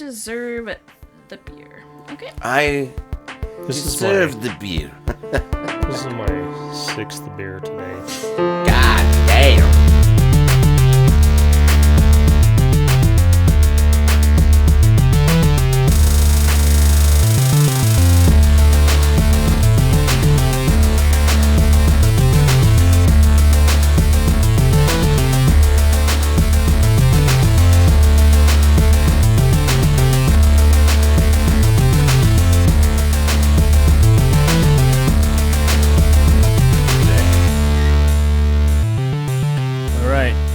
deserve the beer. Okay. I This deserve the beer. This is my 6th beer today. God damn.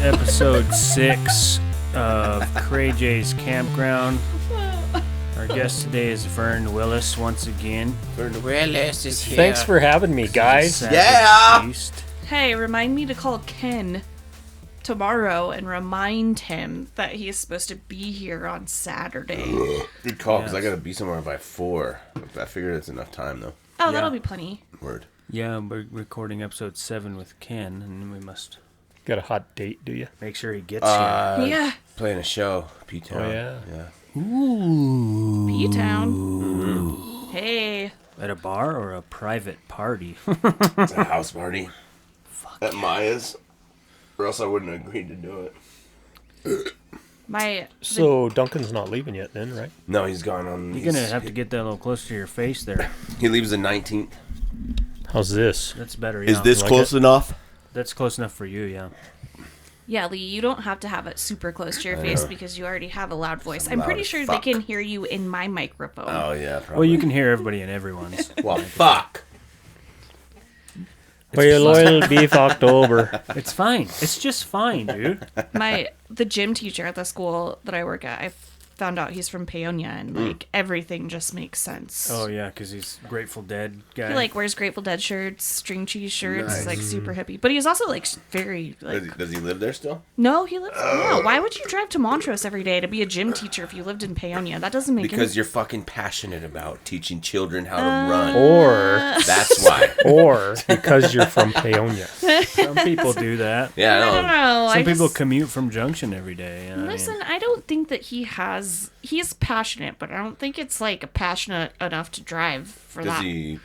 Episode 6 of Cray J's Campground. Our guest today is Vern Willis once again. Vern Willis is here. Thanks for having me, guys. Yeah! Hey, remind me to call Ken tomorrow and remind him that he is supposed to be here on Saturday. Good call, because I got to be somewhere by 4. I figured it's enough time, though. Oh, that'll be plenty. Word. Yeah, we're recording episode 7 with Ken, and we must Got a hot date, do you? make sure he gets here. Yeah. Playing a show, P-Town. Oh, yeah. Yeah. Ooh. P-Town. Hey. At a bar or a private party? It's a house party. At Maya's. Or else I wouldn't have agreed to do it. So Duncan's not leaving yet then, right? No, he's gone on. You're going to have to get that a little closer to your face there. He leaves the 19th. How's this? That's better, yeah. Is this like close enough? That's close enough for you, yeah. Yeah, Lee, you don't have to have it super close to your face because you already have a loud voice. I'm Loud pretty as sure fuck. they can hear you in my microphone. Oh, yeah, probably. Well, you can hear everybody and everyone's. Well, fuck. Well, oil beef October. It's fine. It's just fine, dude. The gym teacher at the school that I work at, I found out he's from Paonia, and like everything just makes sense. Oh, yeah, because he's Grateful Dead guy. He like wears Grateful Dead shirts, string cheese shirts, Nice. like super hippie. But he's also like very like Does he live there still? no, he lives. No, why would you drive to Montrose every day to be a gym teacher if you lived in Paonia? That doesn't make Because you're fucking passionate about teaching children how to run. Or That's why. or because you're from Paonia. Some people do that. Yeah, I don't know. Some I people just, commute from Junction every day. You know what I mean? listen. I don't think that he's passionate, but I don't think it's like passionate enough to drive for Does that. he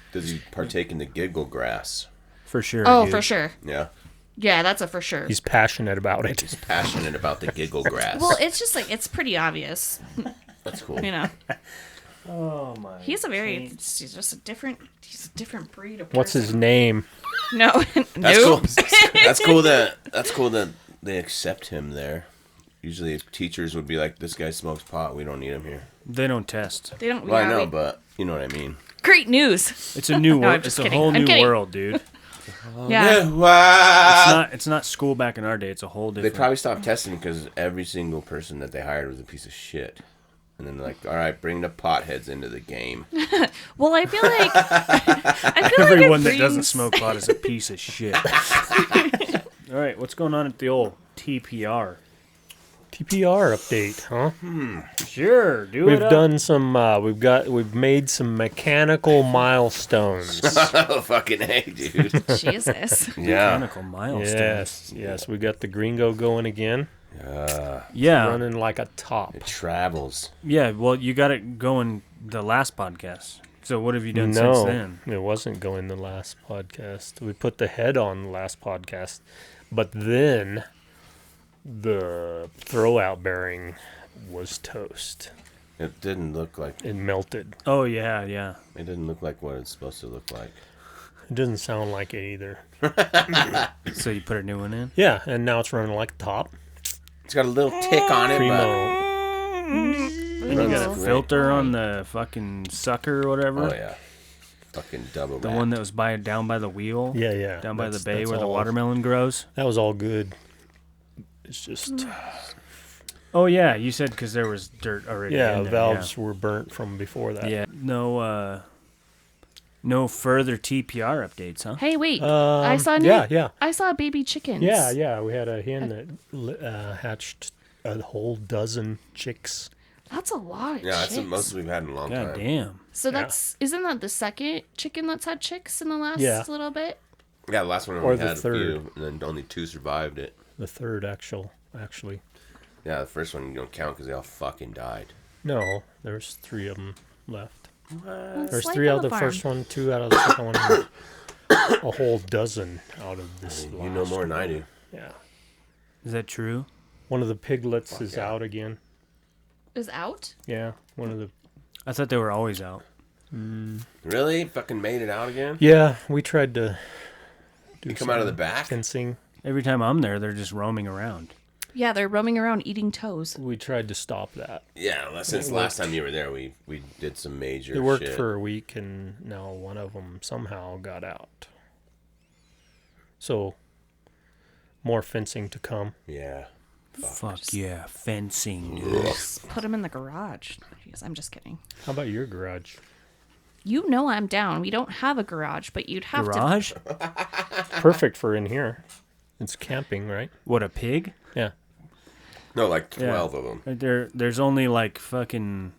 partake in the giggle grass? For sure. Oh, dude. for sure. Yeah. Yeah, that's a for sure. He's passionate about it. He's passionate about the giggle grass. Well, it's just like it's pretty obvious, That's cool. you know. Oh my. He's just a different breed of person. What's his name? No, That's nope. cool. That's cool that they accept him there. Usually teachers would be like, this guy smokes pot, we don't need him here. They don't test. They don't. Well, I yeah, know, we- but you know what I mean. Great news. It's a new No, I'm world. just It's a kidding. whole I'm new kidding. world, dude. Yeah. It's not school back in our day. It's a whole They different. probably stopped testing because every single person that they hired was a piece of shit. And then they're like, all right, bring the potheads into the game. Well, I feel like Everyone it that doesn't brings- smoke pot is a piece of shit. All right, what's going on at the old TPR? TPR update, huh? Sure, do We've it up. done some. We've made some mechanical milestones. Oh, fucking A, dude. Jesus. Yeah. Mechanical milestones. Yes. We got the Gringo going again, Yeah, running like a top. It travels. yeah. Well, you got it going the last podcast. So what have you done since No, then? it wasn't going the last podcast. We put the head on the last podcast, but then the throwout bearing was toast. It didn't look like It melted. Oh yeah, yeah. it didn't look like what it's supposed to look like. It doesn't sound like it either. So you put a new one in. Yeah, and now it's running like a top. It's got a little tick on it, Primo. And you got a Great. filter on the fucking sucker or whatever. but oh yeah, fucking double. The wrap. one that was down by the wheel. Yeah. Down by the That's- bay that's where the all- watermelon grows. That was all good. It's just Oh yeah, you said because there was dirt already. yeah, in there, valves were burnt from before that. Yeah. No further TPR updates, huh? Hey, wait. I saw a yeah. I saw baby chickens. Yeah. We had a hen that hatched a whole dozen chicks. That's a lot of Yeah, that's the chicks. most we've had in a long God time. damn. So isn't that the second chicken that's had chicks in the last Yeah. little bit? Yeah, the last one Or only the had third. a few, and then only 2 survived it. The third actually. Yeah, the first one you don't count because they all fucking died. No, there's 3 of them left. It's There's like 3 on out of the farm. first one, 2 out of the second one. A whole dozen out of this. You know more than I do. Yeah. Is that true? One of the piglets Fuck is yeah. out again. Is out? Yeah. One of the. I thought they were always out. Really? Fucking made it out again? Yeah, we tried to do You come out of the some back? fencing. Every time I'm there, they're just roaming around. Yeah, they're roaming around eating toes. We tried to stop that. Yeah, since It the last worked. time you were there, we did some major It worked shit. for a week, and now one of them somehow got out. So, more fencing to come. Yeah. Fuck yeah, fencing, dude. Just put them in the garage. Jeez, I'm just kidding. How about your garage? You know I'm down. We don't have a garage, but you'd have Garage? Perfect for in here. It's camping, right? What, a pig? Yeah. No, like 12 of them. There's only like fucking.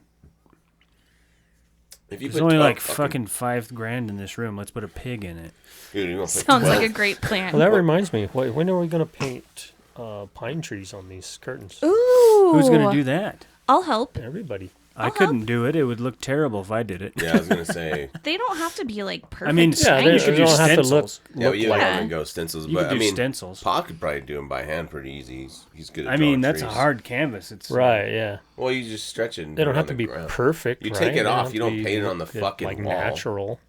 If you There's put only 12 like fucking $5,000 in this room. Let's put a pig in it. Dude, you're gonna to. put Sounds 12. like a great plan. Well, that reminds me. When are we going to paint pine trees on these curtains? Ooh. Who's gonna do that? I'll help. Everybody. I couldn't do it. It would look terrible if I did it. Yeah, I was gonna say. They don't have to be like perfect. I mean, Yeah, pine they, you they could trees. do don't have to look, stencils. Yeah, but you like don't Yeah. want to go stencils, You but could I do mean, stencils. Pa could probably do them by hand pretty easy. He's good at I drawing mean, that's a trees. hard canvas. It's right. Yeah. Well, you just stretch it. And They put don't it have on to the be ground. perfect. You right? take it They off, have you to don't be paint it on the like fucking wall. natural.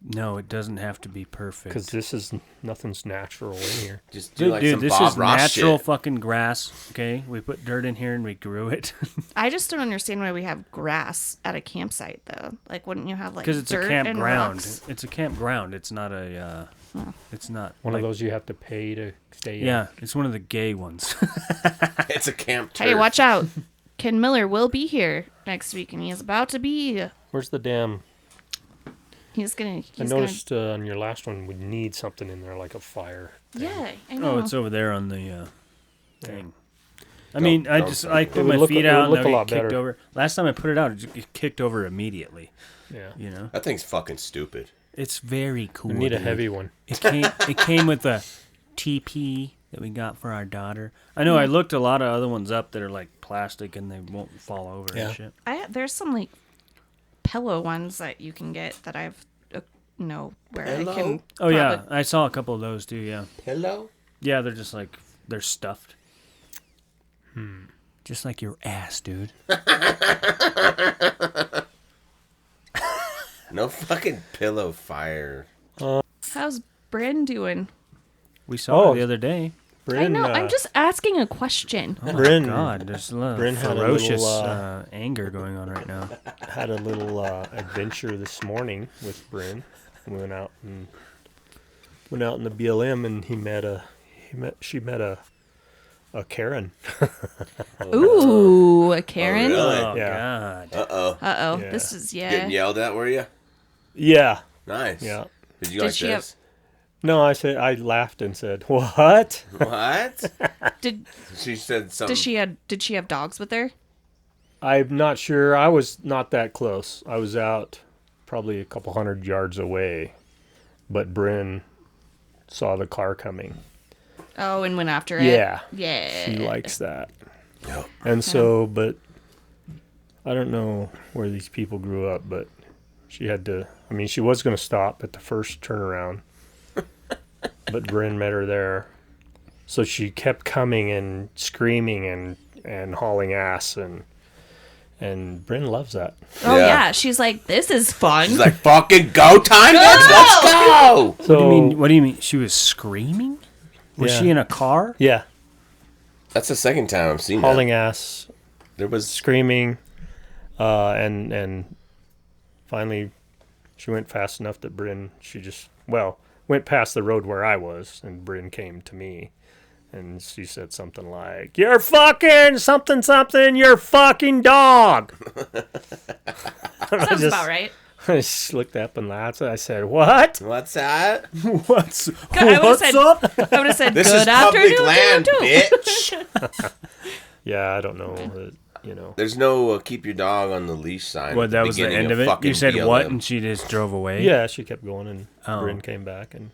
No, it doesn't have to be perfect. Because this is nothing's natural in here. Just do Dude, like some this Bob is Ross natural shit. fucking grass. Okay, we put dirt in here and we grew it I just don't understand why we have grass at a campsite though. Like, wouldn't you have like because it's dirt a and campground. rocks? It's a campground. It's not a. It's not One like, of those you have to pay to stay in. Yeah, it's one of the gay ones. It's a camp. Hey, turf. watch out! Ken Miller will be here next week, and he is about to be. Where's the damn... He's gonna. I noticed on your last one we need something in there like a fire. Yeah, I know. Oh, it's over there on the thing. I mean, I don't just touch I it. put It would my look- feet it would out and look a they lot kicked better. over. Last time I put it out, it kicked over immediately. Yeah. You know, That thing's fucking stupid. it's very cool. We need a dude. heavy one. It came with a TP that we got for our daughter. I know I looked a lot of other ones up that are like plastic and they won't fall over Yeah. and shit. There's some like pillow ones that you can get that I've where I Pillow? can. Oh yeah, prop I saw a couple of those too. Yeah, Hello? yeah, they're just like they're stuffed. Just like your ass, dude. No fucking pillow fire. How's Bryn doing? We saw Oh. her the other day. Bryn, I know. I'm just asking a question. Oh Bryn- my God, there's a lot of Bryn had a ferocious little, anger going on right now. had a little adventure this morning with Bryn. We went out in the BLM and she met a Karen. Ooh, a Karen. Oh, really? Oh Yeah. God. Uh-oh. Uh-oh. Yeah. This is Getting yelled at, were you? Yeah. Nice. Yeah. Did you Did like she this? No, I laughed and said, "What?" What? Did She said something. did she have dogs with her? I'm not sure. I was not that close. I was out probably a couple 100 yards away, but Bryn saw the car coming. Oh, and went after it. Yeah. Yeah. She likes that. Yep. And so, but I don't know where these people grew up, but she had to, I mean, she was going to stop at the first turnaround, but Bryn met her there. So she kept coming and screaming and hauling ass, and Bryn loves that. Oh Yeah. yeah. She's like, this is fun. She's like, fucking go time, bitch, let's go! So, What do you mean? She was screaming? Was Yeah. she in a car? yeah, That's the second time I've seen hauling that. ass, There was... screaming, and finally she went fast enough that she just went past the road where I was, and Bryn came to me, and she said something like, "You're fucking something, you're fucking dog." Sounds about right. I just looked up and laughed. I said, "What? What's that? What's I would've said- up? I would have said This good is afternoon public land, to you, too. bitch! Yeah, I don't know. That. There's no keep your dog on the leash sign. What, at that was the beginning end of it? fucking You said BLM. what, and she just drove away? Yeah, she kept going, and Oh. Bryn came back, and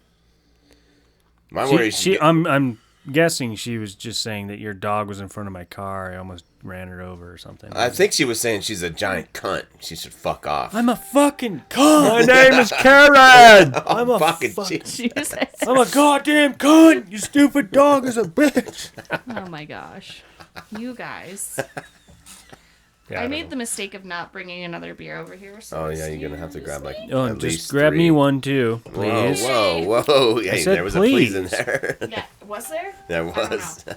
My worry is I'm guessing she was just saying that your dog was in front of my car. I almost ran her over or something. I think she was saying she's a giant cunt. She should fuck off. I'm a fucking cunt. My name is Karen. I'm a fucking Jesus. I'm a goddamn cunt. You stupid dog is a bitch. Oh my gosh. You guys. Yeah, I made the mistake of not bringing another beer over here. So Oh yeah, you're gonna have to grab like Oh, at just least grab 3. me one too, please. Whoa! Hey, said there was a please in please. there. Yeah, was there? There I don't was. know.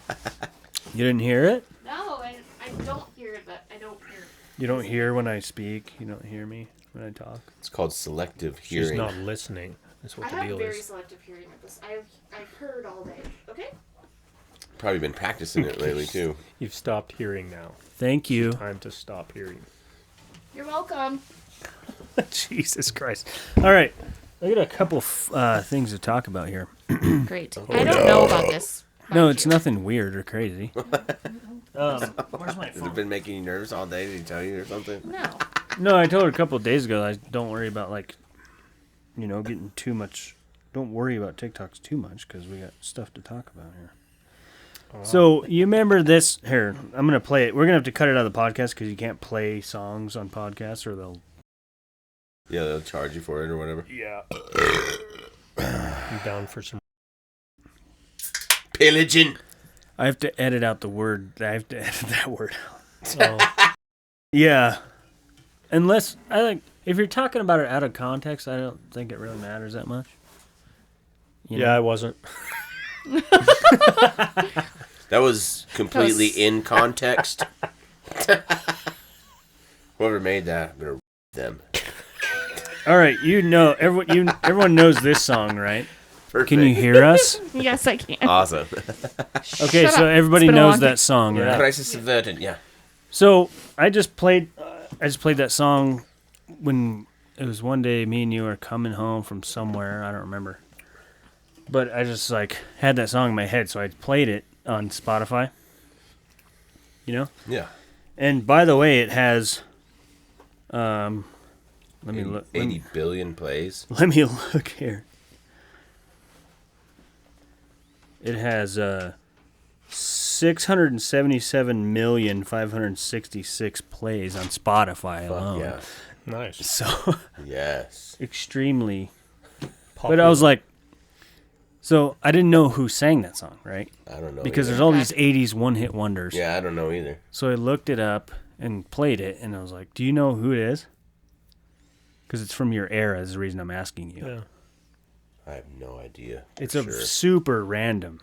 You didn't hear it? No, I don't hear that. I don't hear. You don't hear when I speak. You don't hear me when I talk. It's called selective She's hearing. not listening. That's what I the have deal very is. selective hearing at this. I've heard all day. Okay. Probably been practicing it lately too. You've stopped hearing now. Thank you. Time to stop hearing. You're welcome. Jesus Christ. All right. I got a couple things to talk about here. Great. I don't know about this. No, it's nothing weird or crazy. Where's my Has it been making you nervous all day? Did he tell you or something? No. No, I told her a couple of days ago, don't worry about, getting too much. Don't worry about TikToks too much because we got stuff to talk about here. So, you remember this? Here, I'm going to play it. We're going to have to cut it out of the podcast because you can't play songs on podcasts or they'll... Yeah, they'll charge you for it or whatever. Yeah. I'm down for some. Pillaging. I have to edit out the word. I have to edit that word out. Oh, Yeah. Unless, if you're talking about it out of context, I don't think it really matters that much. You yeah, know? I wasn't. That was completely in context. Whoever made that, I'm gonna them. All right, everyone knows this song, right? Perfect. Can you hear us? Yes, I can. Awesome. Okay, Shut so up. everybody It's been a knows long that song, right? Crisis averted. Yeah. So I just played that song when it was one day me and you were coming home from somewhere. I don't remember, but I just had that song in my head, so I played it on Spotify. You know, Yeah. and by the way, it has. Let me 80, look. 80 billion plays. Let me look here. It has 677,566 plays on Spotify alone. Yeah. Nice. So Yes. extremely. But I was like, so I didn't know who sang that song, right? I don't know. Because either. there's all these 80s one-hit wonders. Yeah, I don't know either. So I looked it up and played it, and I was like, do you know who it is? Because it's from your era is the reason I'm asking you. Yeah. I have no idea. It's for a sure. super random.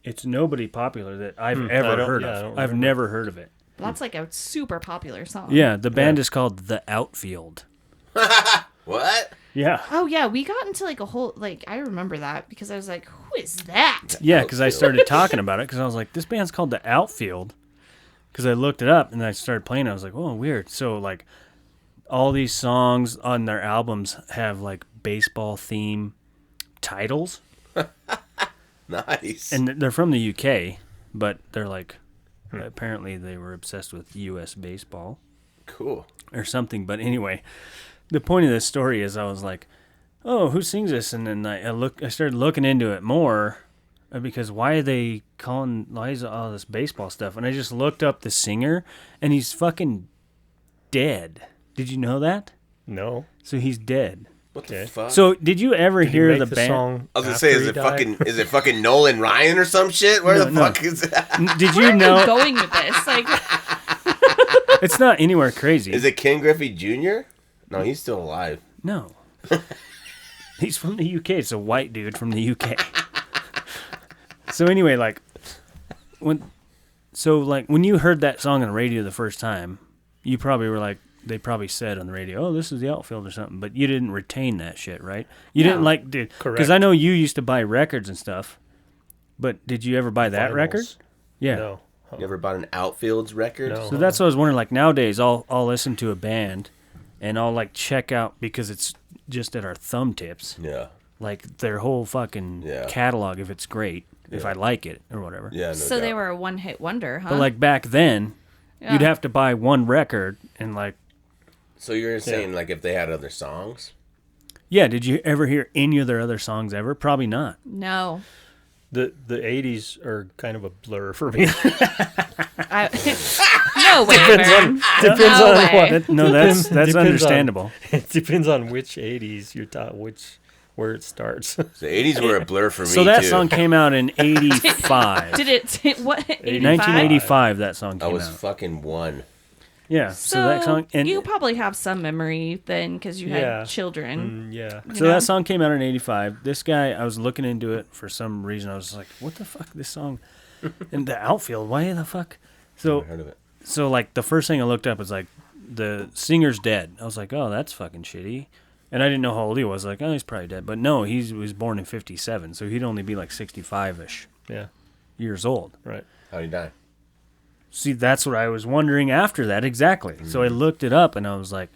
It's nobody popular that I've ever heard of. I've never heard of it. That's like a super popular song. Yeah, the band is called The Outfield. What? Yeah. Oh yeah, we got into like a whole I remember that because I was like, who is that? Yeah, because I started talking about it because I was like, this band's called The Outfield. Because I looked it up and then I started playing. I was like, oh, weird. So all these songs on their albums have baseball theme titles. Nice. And they're from the UK, but they're apparently they were obsessed with US baseball Cool. or something. But anyway, the point of this story is I was like, oh, who sings this? And then I started looking into it more because why is all this baseball stuff? And I just looked up the singer and he's fucking dead. Did you know that? No. So he's dead. What Okay. the fuck? So did you ever Did he hear make the the band? song I was gonna after say, he died? is it fucking Nolan Ryan or some shit? Where No, the no. fuck is that? Did Where you are know? you going with this? It's not anywhere crazy. Is it Ken Griffey Jr.? No, he's still alive. No. He's from the UK. It's a white dude from the UK. So anyway, when you heard that song on the radio the first time, you probably were they probably said on the radio, oh, this is The Outfield or something, but you didn't retain that shit, right? You didn't dude. Correct. Because I know you used to buy records and stuff, but did you ever buy that Vinyls. record? Yeah. No. You ever bought an Outfields record? No. So that's what I was wondering. Nowadays, I'll listen to a band, and I'll check out because it's just at our thumb tips. Yeah. Their whole fucking catalog if it's great, if I like it or whatever. Yeah. No so doubt. they were a one-hit wonder, huh? But back then, Yeah. you'd have to buy one record and So you're saying if they had other songs? yeah. Did you ever hear any of their other songs ever? Probably not. No. The 80s are kind of a blur for me. No way, Vern. Depends No on way. what. No, that's Depends understandable. It depends on which 80s you're taught, where it starts. The 80s were a blur for me, So that too. song came out in 85. Did it? What? 85? 1985, that song I came was out. fucking one. Yeah, so that song... And you probably have some memory then because you Yeah. had children. Yeah. you So know? that song came out in 85. This guy, I was looking into it for some reason. I was like, what the fuck, this song? In the outfield, why the fuck? So, Never heard of it. so like, the first thing I looked up was like, the singer's dead. I was like, oh, that's fucking shitty. And I didn't know how old he was. Like, oh, he's probably dead. But no, he was born in 57, so he'd only be like 65-ish Yeah. years old. Right. How'd he die? See, that's what I was wondering after that, exactly. So I looked it up, and I was like,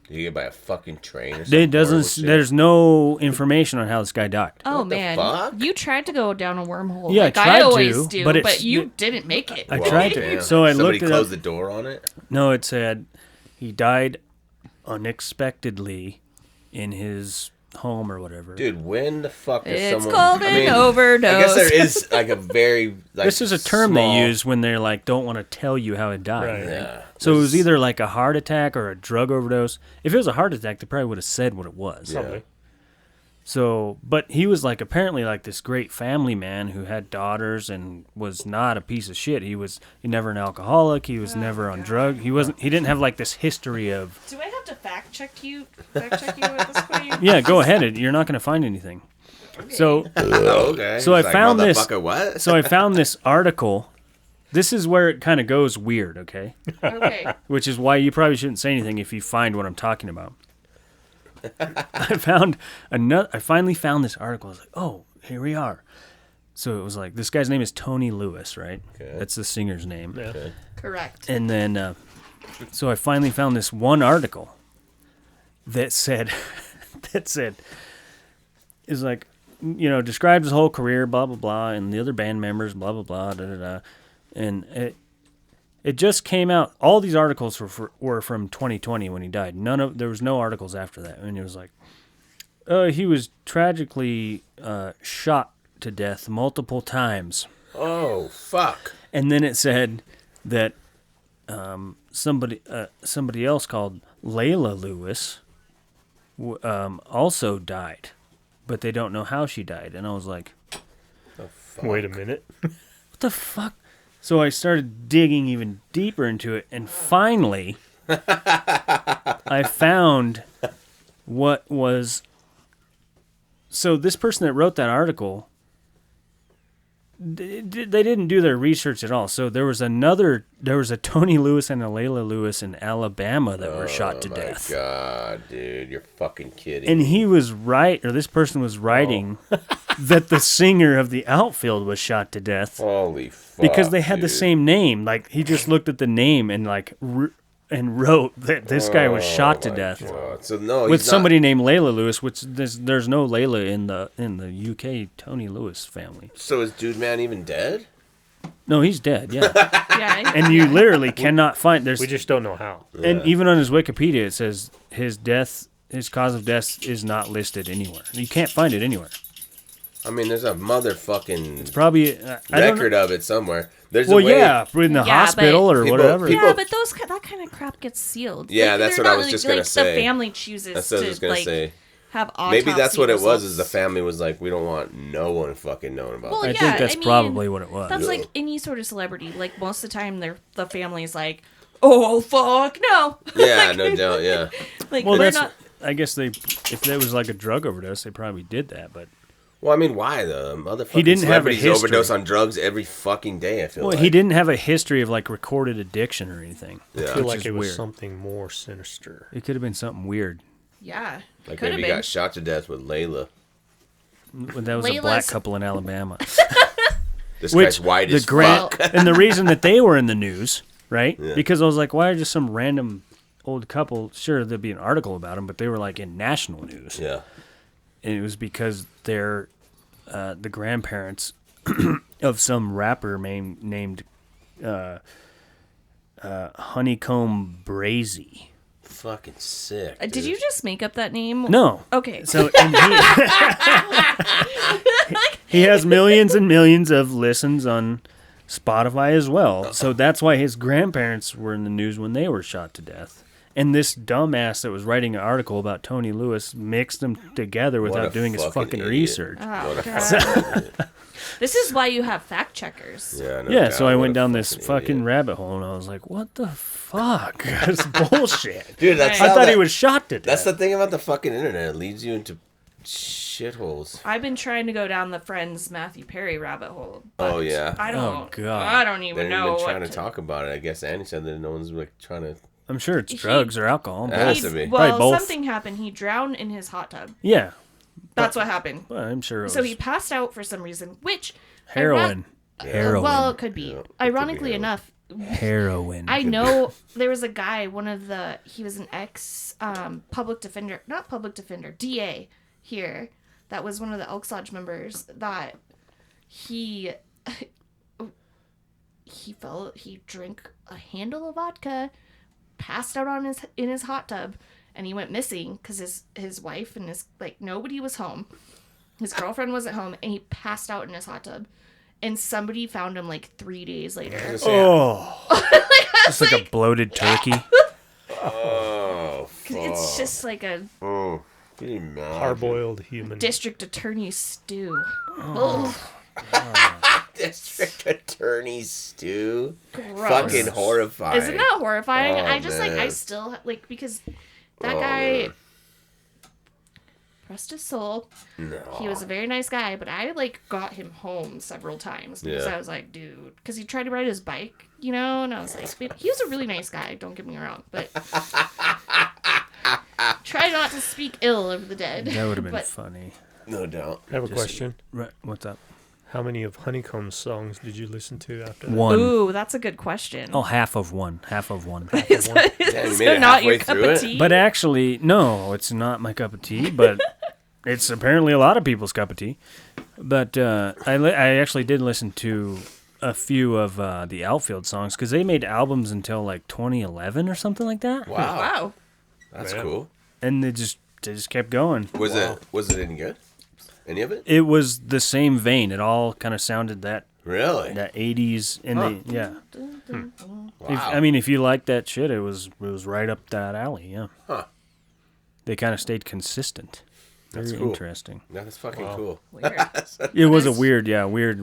Did he get by a fucking train or something? it doesn't. There's no information on how this guy died. Oh What the man, fuck? you tried to go down a wormhole. Yeah, I like tried I always to, do, but but, it's- you didn't make it. I tried to. Damn. So I Somebody looked it closed up. the door on it? No, it said he died unexpectedly in his home or whatever. Dude, when the fuck is It's someone... called an overdose. I guess there is like a very... Like, This is a term small- they use when they're like, don't want to tell you how it died. Right. Yeah. So it was either like a heart attack or a drug overdose. If it was a heart attack, they probably would have said what it was. Yeah. Probably. So, but he was like apparently like this great family man who had daughters and was not a piece of shit. He never an alcoholic. He was never on drug. He didn't have like this history of. Do I have to fact check you at this point? Yeah, go ahead. You're not going to find anything. So, Okay. So I It's like, found this- motherfucker, what? so I found this article. This is where it kind of goes weird, okay? Okay. Which is why you probably shouldn't say anything if you find what I'm talking about. I finally found this article. I was like, oh, here we are. So it was like, this guy's name is Tony Lewis, right? Okay. That's the singer's name. Yeah. Okay. Correct. And then, so I finally found this one article that said, is like, describes his whole career, blah, blah, blah, and the other band members, blah, blah, blah, da, da, da. And it just came out. All these articles were from 2020 when he died. There was no articles after that. And it was like, he was tragically shot to death multiple times. Oh, fuck. And then it said that somebody else called Layla Lewis also died, but they don't know how she died. And I was like, Oh, fuck. Wait a minute. what the fuck? So I started digging even deeper into it, and finally, I found what was. So this person that wrote that article, they didn't do their research at all. So there was a Tony Lewis and a Layla Lewis in Alabama that were shot to death. Oh, my God, dude. You're fucking kidding. And he was right, or this person was writing that the singer of the outfield was shot to death. Holy fuck, Because they had the dude. same name. Like, he just looked at the name and, like, and wrote that this guy was shot to my death. God. So, no, With he's somebody named Layla Lewis, which there's no Layla in the UK Tony Lewis family. Not, so is Dude Man even dead? No, he's dead, yeah. Yeah. And you literally cannot find... We just don't know how. And even on his Wikipedia, it says his cause of death is not listed anywhere. You can't find it anywhere. I mean, there's a motherfucking Probably... I don't record know. of it somewhere. There's Well, a way... yeah, in the Yeah, hospital but or people- whatever. people- Yeah, but that kind of crap gets sealed. Yeah, that's they're what I not was really- just gonna like, say. The family chooses That's what I was to going to say. have autopsy Maybe that's what it was, is results. the family was like, we don't want no one fucking knowing about Well, this. I yeah, think that's I mean, probably what it was. That's like any sort of celebrity. Like most of the time, the family's like, "Oh fuck, no." Yeah, no doubt, yeah. Like Well, they're that's... not. I guess if there was like a drug overdose, they probably did that, but... Well, I mean, why the motherfucking He didn't have a celebrities history. overdose on drugs every fucking day, I feel Well, like. he didn't have a history of like recorded addiction or anything. Yeah. I feel Which like is it was weird. something more sinister. It could have been something weird. Yeah, Like could have maybe he been. got shot to death with Layla. That was a black couple in Alabama. This Which guy's white the as grant fuck. and the reason that they were in the news, right? Yeah. Because I was like, why are just some random old couple? Sure, there'd be an article about them, but they were like in national news, Yeah. and it was because they're the grandparents of some rapper named Honeycomb Brazy. Fucking sick. Did you just make up that name? No. Okay. So and he has millions and millions of listens on Spotify as well. So that's why his grandparents were in the news when they were shot to death. And this dumbass that was writing an article about Tony Lewis mixed them together without doing his fucking idiot. research. Oh, God. This is why you have fact checkers. Yeah, So I went down What a this fucking idiot. rabbit hole and I was like, what the fuck? That's bullshit. Dude, that's I I how thought that- he was shot to death. That's the thing about the fucking internet. It leads you into shitholes. I've been trying to go down the Friends Matthew Perry rabbit hole. But Oh, yeah. I don't. Oh, God. I don't even They're know even what trying to talk about it. I guess Annie said that no one's like trying to. I'm sure it's drugs or alcohol. It has He's- to be. Well, Probably both. something happened. He drowned in his hot tub. Yeah. That's what happened. Well, I'm sure it was So he passed out for some reason, which heroin. Heroin. Well, it could be. Yeah, it could Ironically be heroin. enough, Heroin. I know there was a guy. He was an ex public defender, not public defender, DA here. That was one of the Elks Lodge members. That he drank a handle of vodka, passed out in his hot tub, and he went missing because his wife and nobody was home. His girlfriend wasn't home, and he passed out in his hot tub. And somebody found him 3 days later. Oh. It's like a bloated turkey. Oh, 'Cause it's just like a Oh, getting mad. Hard-boiled human. district attorney stew. Ugh, District Attorney stew. gross. Fucking horrifying. Isn't that horrifying? Oh, I just I man. still because that Oh, guy man. rest his soul. No. He was a very nice guy, but I got him home several times because Yeah. I was like, dude, because he tried to ride his bike, and I was like, he was a really nice guy. Don't get me wrong, but try not to speak ill of the dead. That would have been But funny. No doubt. I have a Just- question. Right. What's up? How many of Honeycomb's songs did you listen to after that? One. Ooh, that's a good question. Oh, half of one. Half of one. Is Damn, you so made it not your halfway cup through of it? tea? But actually, no, it's not my cup of tea, but it's apparently a lot of people's cup of tea. But I actually did listen to a few of the Outfield songs because they made albums until 2011 or something like that. Wow. Wow. That's Man. cool. And they just kept going. Was it any good? Any of it? It was the same vein. It all kind of sounded that Really? 80s and yeah. Wow. If you like that shit, it was right up that alley. Yeah. Huh. They kind of stayed consistent. That's Very cool. interesting. That's fucking cool. Weird. It was a is- weird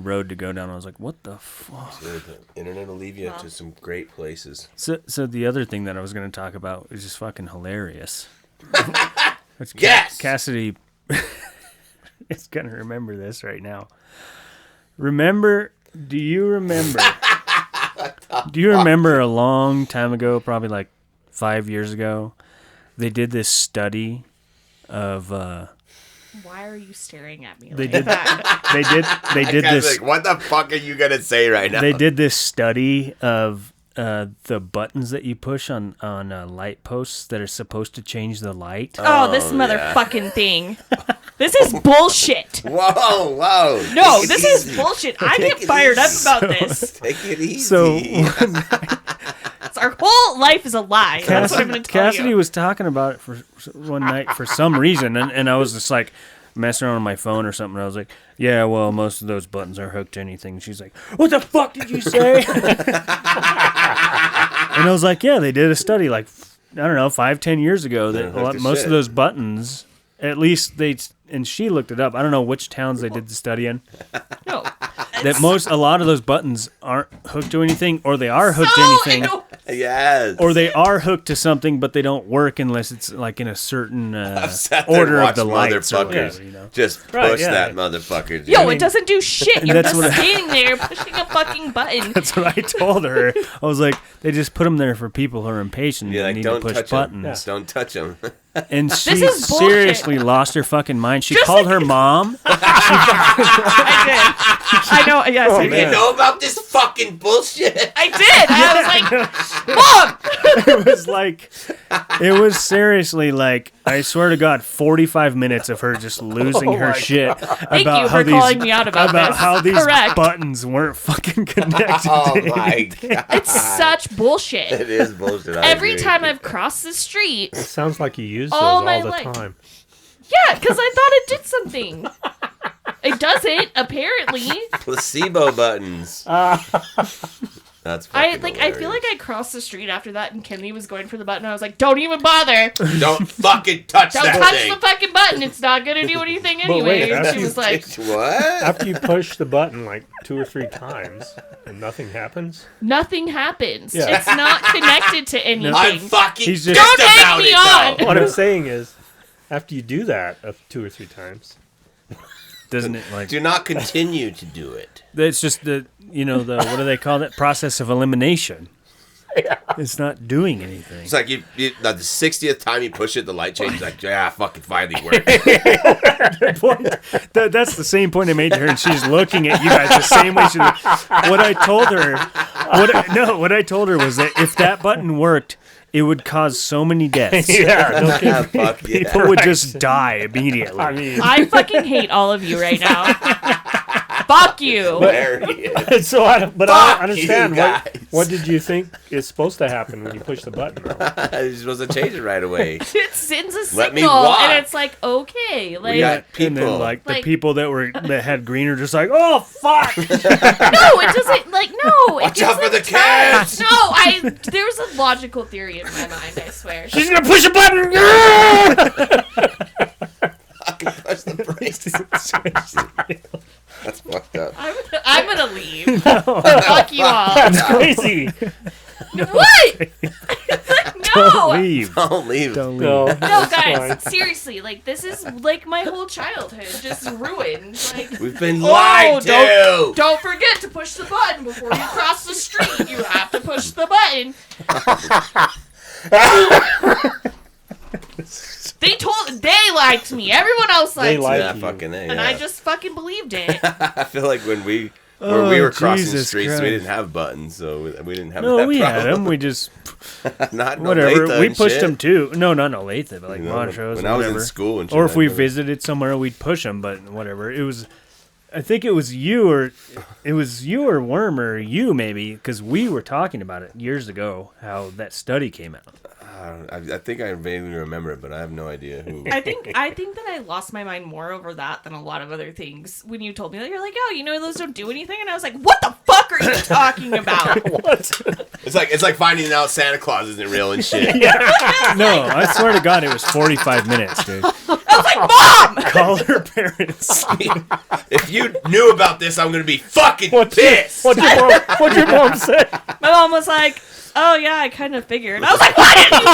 road to go down. I was like, what the fuck? Dude, the internet will leave you to some great places. So the other thing that I was going to talk about is just fucking hilarious. It's Yes! Kassity is going to remember this right now. Do you remember a long time ago, probably 5 years ago, they did this study of Why are you staring at me They like did- that? they did Guy's this like, what the fuck are you gonna say right now? they did this study of the buttons that you push on light posts that are supposed to change the light. Oh, this motherfucking thing. This is bullshit. Whoa. No, Take it this is easy. bullshit. I Take get it fired up easy. about this. Take it easy. So Our whole life is a lie. That's what I'm going to tell Kassity you. was talking about it for one night for some reason, and I was just messing around on my phone or something. I was like, yeah, well, most of those buttons are hooked to anything. She's like, what the fuck did you say? And I was like, yeah, they did a study 5-10 years ago They're that hooked to most shit. of those buttons, at least and she looked it up. I don't know which towns they did the study in. No. That a lot of those buttons aren't hooked to anything, or they are hooked to anything. Ew. yes. Or they are hooked to something, but they don't work unless it's in a certain I've sat there order and of the watched lights. Or motherfuckers whatever, you know? just push Right, yeah. that motherfucker. Dude. Yo, it doesn't do shit. You're That's just what standing there pushing a fucking button. That's what I told her. I was like, they just put them there for people who are impatient You're and like, need don't to push touch buttons. them. Don't touch them. And she is bullshit. seriously lost her fucking mind. She Just called her mom. I I know. Yes, I You did. know about this fucking bullshit? I did. I was like, Mom. It was seriously like, I swear to God, 45 minutes of her just losing her shit Thank about you how for calling me out about this. how these Correct. buttons weren't fucking connected. Oh to my anything. god. It's such bullshit. It is bullshit. I Every agree. time I've crossed the street, It sounds like you use those All all my the life. time. yeah, because I thought it did something. It doesn't, apparently. Placebo buttons. That's I fucking I feel like I crossed the street after that, and Kenny was going for the button. I was like, "Don't even bother! Don't fucking touch Don't that touch thing. the fucking button. It's not gonna do anything wait, anyway." And after she you was like, What? After you push the button like 2 or 3 times and nothing happens. "Nothing happens. Yeah. It's not connected to anything." I'm fucking He's pissed just- Don't egg about me it, on. though. What I'm saying is, after you do that 2 or 3 times, Doesn't it like? Do not continue to do it. It's just the what do they call it? Process of elimination. It's not doing anything. It's like the 60th time you push it, the light changes. Like, yeah, fucking finally worked. That's the same point I made to her, and she's looking at you guys the same way. What I told her was that if that button worked, it would cause so many deaths. yeah, no kidding. Fuck yeah. People would just die immediately. I mean, I fucking hate all of you right now. Fuck you. Hilarious. so I don't Fuck understand you what. guys. What did you think is supposed to happen when you push the button? Though? You're supposed to change it right away. It sends a Let me signal, walk. and it's like, okay, like got And people. then like the Like- people that had green are just like, oh fuck. no, it doesn't. Like, no, it Watch out for the doesn't tell- kids. No, there's a logical theory in my mind. I swear. She's gonna push a button. Fucking push the brakes. That's fucked up. I'm gonna leave. Fuck you all. That's crazy. What? No. Leave. Don't leave. Don't leave. No, No, that's guys, fine. seriously, like this is like my whole childhood just ruined. Like, We've been lied to. don't forget to push the button before you cross the street. You have to push the button. They lied to me. Everyone else They lied to me. lied Yeah, to you. fucking A. And yeah. I just fucking believed it. I feel like when we Oh, were crossing Jesus streets, Christ. we didn't have buttons, so we didn't have No, that we problem. had them. We just Not no whatever. Latha We and pushed shit. them too. No, not no Latha, but like You know, Montrose when or I was whatever. in school and shit, Or if we I never- visited somewhere, we'd push them. But whatever. It was. I think it was you or Worm or you maybe because we were talking about it years ago how that study came out. I think I vaguely remember it, but I have no idea who. I think that I lost my mind more over that than a lot of other things. When you told me that, you're like, oh, those don't do anything, and I was like, what the fuck are you talking about? What? It's like finding out Santa Claus isn't real and shit. No, I swear to God, it was 45 minutes, dude. I was like, Mom! Call her parents. If you knew about this, I'm gonna be fucking What'd pissed. your mom say? My mom was like, oh yeah, I kind of figured. I was like, why didn't you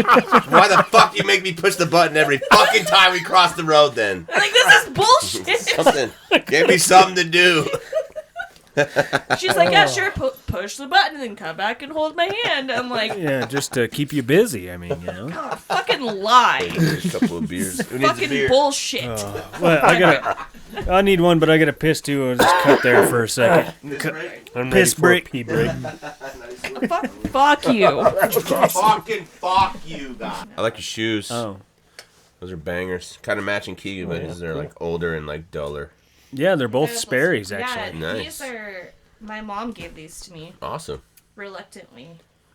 tell me? Why the fuck do you make me push the button every fucking time we cross the road? Then I'm like, this is bullshit. something. Give me something to do. She's like, yeah, sure, push the button and then come back and hold my hand. I'm like, Yeah, just to keep you busy. I mean, oh, fucking lie. A couple of beers. Who needs a Fucking beer? bullshit. Well, I need one, but I got to piss too. I'll just cut there for a second. I'm Piss ready break. for a pee break. Fuck you. Fucking fuck you, guys. I like your shoes. Oh, Those are bangers. Kind of matching Keegan, but his are like older and like duller. yeah, they're both Sperry's actually. Yeah, Nice. these are. My mom gave these to me Awesome. reluctantly.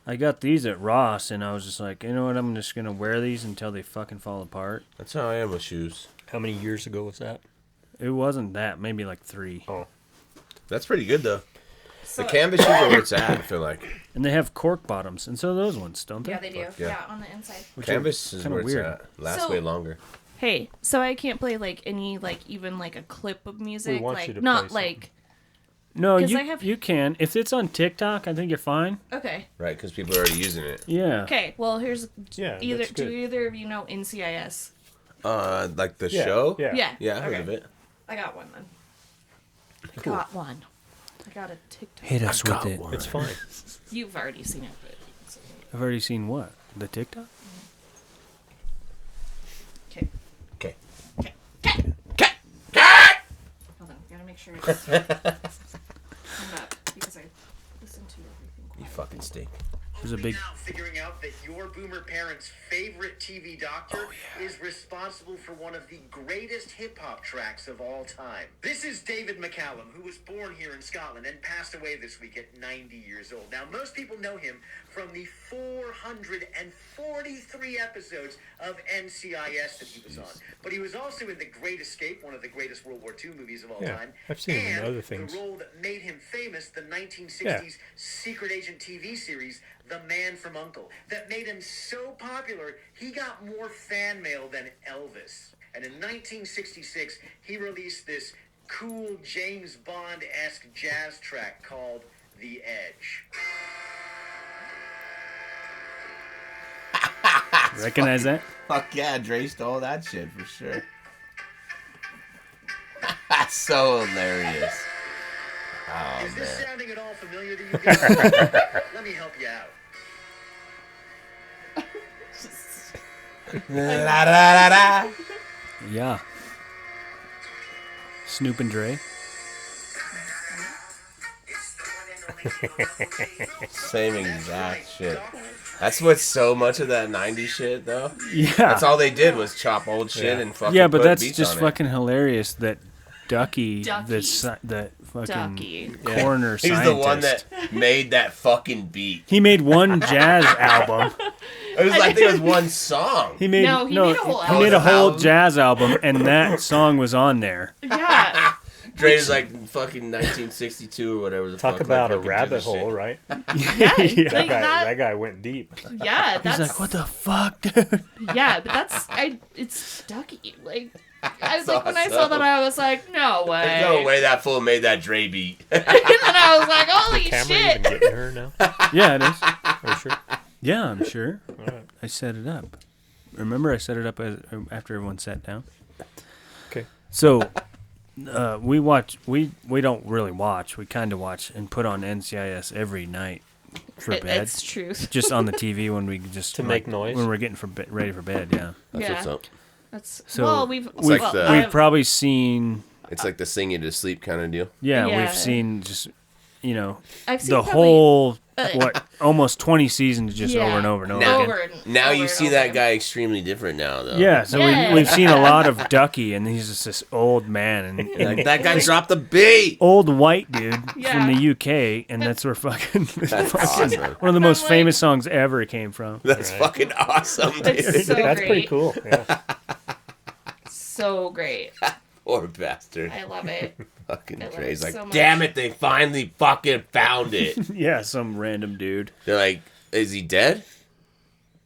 I got these at Ross, and I was just like, you know what? I'm just gonna wear these until they fucking fall apart. That's how I am with shoes. How many years ago was that? It wasn't that, maybe like 3. Oh, That's pretty good though. So, The canvas shoes are where it's at. I feel like And they have cork bottoms, and so do those ones, don't they? yeah, they do. Yeah. Yeah, on the inside. Which canvas is kinda where weird. it's at. Lasts So- way longer. Hey, so I can't play like any like even like a clip of music, want like you to not play like No, 'Cause you I have- you can. If it's on TikTok, I think you're fine. okay. Right, because people are already using it. Yeah. Okay, well here's yeah. either that's do good. either of you know NCIS? Like the Yeah, show? Yeah. Yeah, I heard okay. of it. I got one then. I got one. I got a TikTok. Hit us with it. It's fine. You've already seen it, but I've already seen what? The TikTok? okay. Okay. Okay. Okay. Hold on, gotta make make sure it's I'm not, because I listen to everything. You fucking stink. There's a big. Now figuring out that your boomer parents' favorite TV doctor is responsible for one of the greatest hip-hop tracks of all time. This is David McCallum, who was born here in Scotland and passed away this week at 90 years old. Now, most people know him from the 443 episodes of NCIS that he was on. But he was also in The Great Escape, one of the greatest World War II movies of all time. I've seen him in and other things. the role that made him famous, the 1960s secret agent TV series, The Man from U.N.C.L.E., that made him so popular, he got more fan mail than Elvis. And in 1966, he released this cool James Bond-esque jazz track called The Edge. Recognize that? Fuck yeah, Dre stole that shit for sure. That's so hilarious. Oh, Is this man. sounding at all familiar to you guys? Let me help you out. La, da, da, da. Yeah. Snoop and Dre. Same exact shit. That's what's so much of that 90s shit, though. Yeah. That's all they did was chop old shit and fucking Yeah, but put that's beats just on fucking hilarious that Ducky, Ducky. the fucking Ducky. corner it. He's scientist. the one that made that fucking beat. He made one jazz album. It was like there was one song. He made No, he made a whole he made a album. whole jazz album, and that song was on there. Yeah. Dre's like fucking 1962 or whatever the Talk fuck. about a like, fucking rabbit did the hole, shit. right? Yeah. That Like that guy went deep. Yeah, that's He's like, "What the fuck, dude?" yeah, but it's Ducky. Like I was That's like when I saw that awesome. I was like, no way. There's no way that fool made that Dre beat. And then I was like, holy Camera shit. even getting her now? Yeah, it is. Are you sure? Yeah, I'm sure. All right. I set it up. Remember, I set it up after everyone sat down. Okay. So, we watch. We don't really watch. We kind of watch and put on NCIS every night for bed. It's truth. Just on the TV when we just To make noise? when we're getting ready for bed. Yeah. That's Yeah. what's up. That's So, well, we've like well, the- We've probably seen. It's like the sing you to sleep kind of deal. Yeah, Yeah. we've seen just I've seen the probably- whole almost 20 seasons just yeah, over and over and over Now- again. Now over you and see over. that guy extremely different now, though. Yeah, so Yeah. we've seen a lot of Ducky, and he's just this old man and Like, that guy dropped the beat. old white dude Yeah. from the UK, and that's where fucking, That's fucking awesome. one of the most like- famous songs ever came from. That's Right. fucking awesome, dude. It's so That's great. pretty cool. Yeah. So great. Poor bastard. I love it. Fucking I love Dre's it like, so much. damn it, they finally fucking found it. Yeah, some random dude. They're like, is he dead?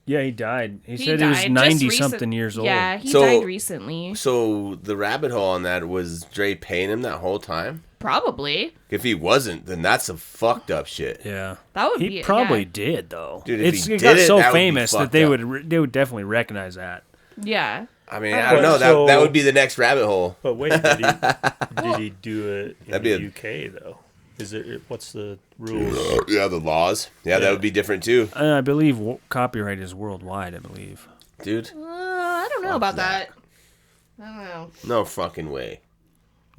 Yeah, he died. He He said he was died just 90 recent- something years old. Yeah, he So- died recently. So the rabbit hole on that was Dre paying him that whole time? Probably. If he wasn't, then that's some fucked up shit. Yeah. That would He be probably yeah. did though. Dude, if It's he it got did it, so that would be famous that fucked they up. would definitely recognize that. Yeah. I mean, I don't know. So- That would be the next rabbit hole. But wait, did he do it in That'd be the UK though? Is it? What's the rules? Yeah, the laws. Yeah, that would be different too. I believe copyright is worldwide, I believe. Dude, I don't know about that. I don't know. no fucking way.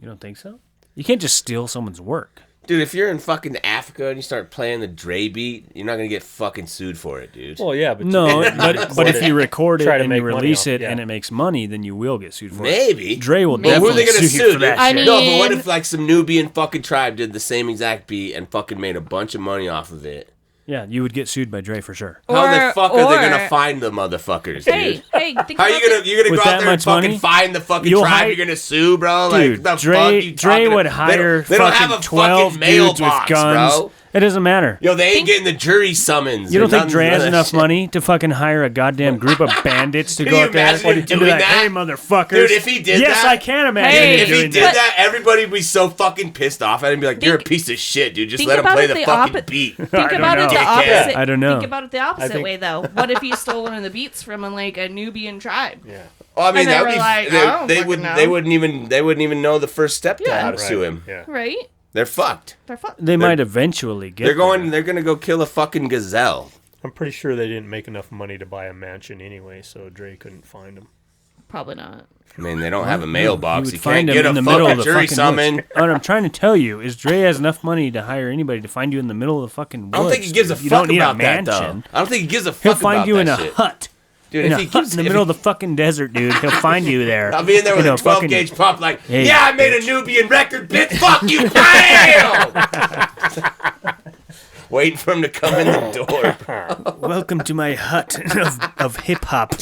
You don't think so? You can't just steal someone's work. Dude, if you're in fucking Africa and you start playing the Dre beat, you're not gonna get fucking sued for it, dude. Well, yeah, but No, you but if you record it Try to and you make money release off- it yeah. and it makes money, then you will get sued for it. Maybe. Dre will Maybe. Well, who are definitely they gonna sue sue, you for dude? that I shit. mean- No, but what if like some Nubian fucking tribe did the same exact beat and fucking made a bunch of money off of it? Yeah, you would get sued by Dre for sure. How the fuck are they gonna or- find the motherfuckers, Hey, dude? hey, think How about you gonna it. you're gonna With go out that there and much fucking money, find the fucking you'll tribe hire- you're gonna sue, bro? Dude, like the Dre fuck you Dre talking would about? hire They don't have fucking a 12 fucking dudes with mailbox, guns. bro. It doesn't matter. Yo, they ain't getting the jury summons. You or don't think none Dre of has that enough shit. money to fucking hire a goddamn group of bandits to Can go you out there imagine him and be doing like, that? "Hey, motherfuckers!" Dude, if he did yes, that- I can imagine Hey, him If he doing did that. that, everybody would be so fucking pissed off at him. Be like, "You're a piece of shit, dude. Just think let him about play it the the fucking oppo- beat." Think I don't about it know. the Dickhead. opposite. I don't know. Think about it the opposite think- way, though. What if you stole one of the beats from like a Nubian tribe? Yeah. Well, I mean, And they that would were be. like, I they, don't they fucking wouldn't. know. They wouldn't even know the first step to Yeah. how to sue him. Yeah. Right? They're fucked. They're They might eventually get. They're going. there. They're gonna go kill a fucking gazelle. I'm pretty sure they didn't make enough money to buy a mansion anyway, so Dre couldn't find him. Probably not. I mean, they don't have a mailbox. You You would can't find him get a in the middle fucking of the jury fucking summon. woods. What I'm trying to tell you is Dre has enough money to hire anybody to find you in the middle of the fucking woods. I don't think he gives a dude. You fuck don't need about a that, though. mansion. I don't think he gives a He'll fuck find about you in that a shit. hut. Dude, In if a he hut gives in the middle of the fucking desert, dude. He'll find you there. I'll be in there with You know, a 12 fucking- gauge pump like, Hey, yeah, I made a Nubian record, bitch, fuck you, bam! Waiting for him to come in the door. Welcome to my hut of hip hop.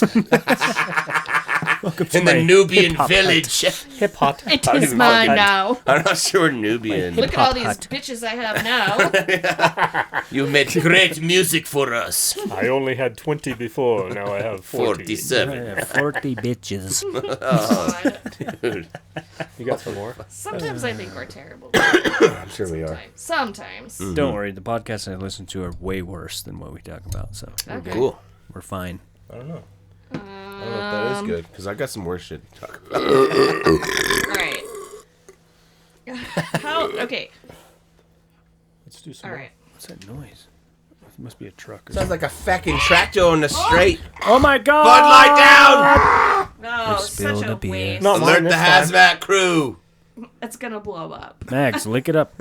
Welcome to In the my Nubian hip-hop village. Hip hop. It don't is even mine fucking- now. I'm not sure Nubian. Look at all hip-hop these hut. bitches I have now. You made great music for us. I only had 20 before. Now I have 40. 47. 40 bitches. God. Dude, You got some more? Sometimes I think we're terrible. I'm sure we are. Sometimes. Don't worry, the podcasts I listen to are way worse than what we talk about, so Okay. Cool. we're fine. I don't know. I don't know if that is good, because I got some worse shit to talk about. All right. Okay. Let's do some All more. right. What's that noise? It must be a truck. Or Sounds like a fucking tractor on the straight. Oh my god! Bud Light down! No, We such spilled a a beer. waste. No. Alert the this time. hazmat crew. It's gonna blow up. Max, lick it up.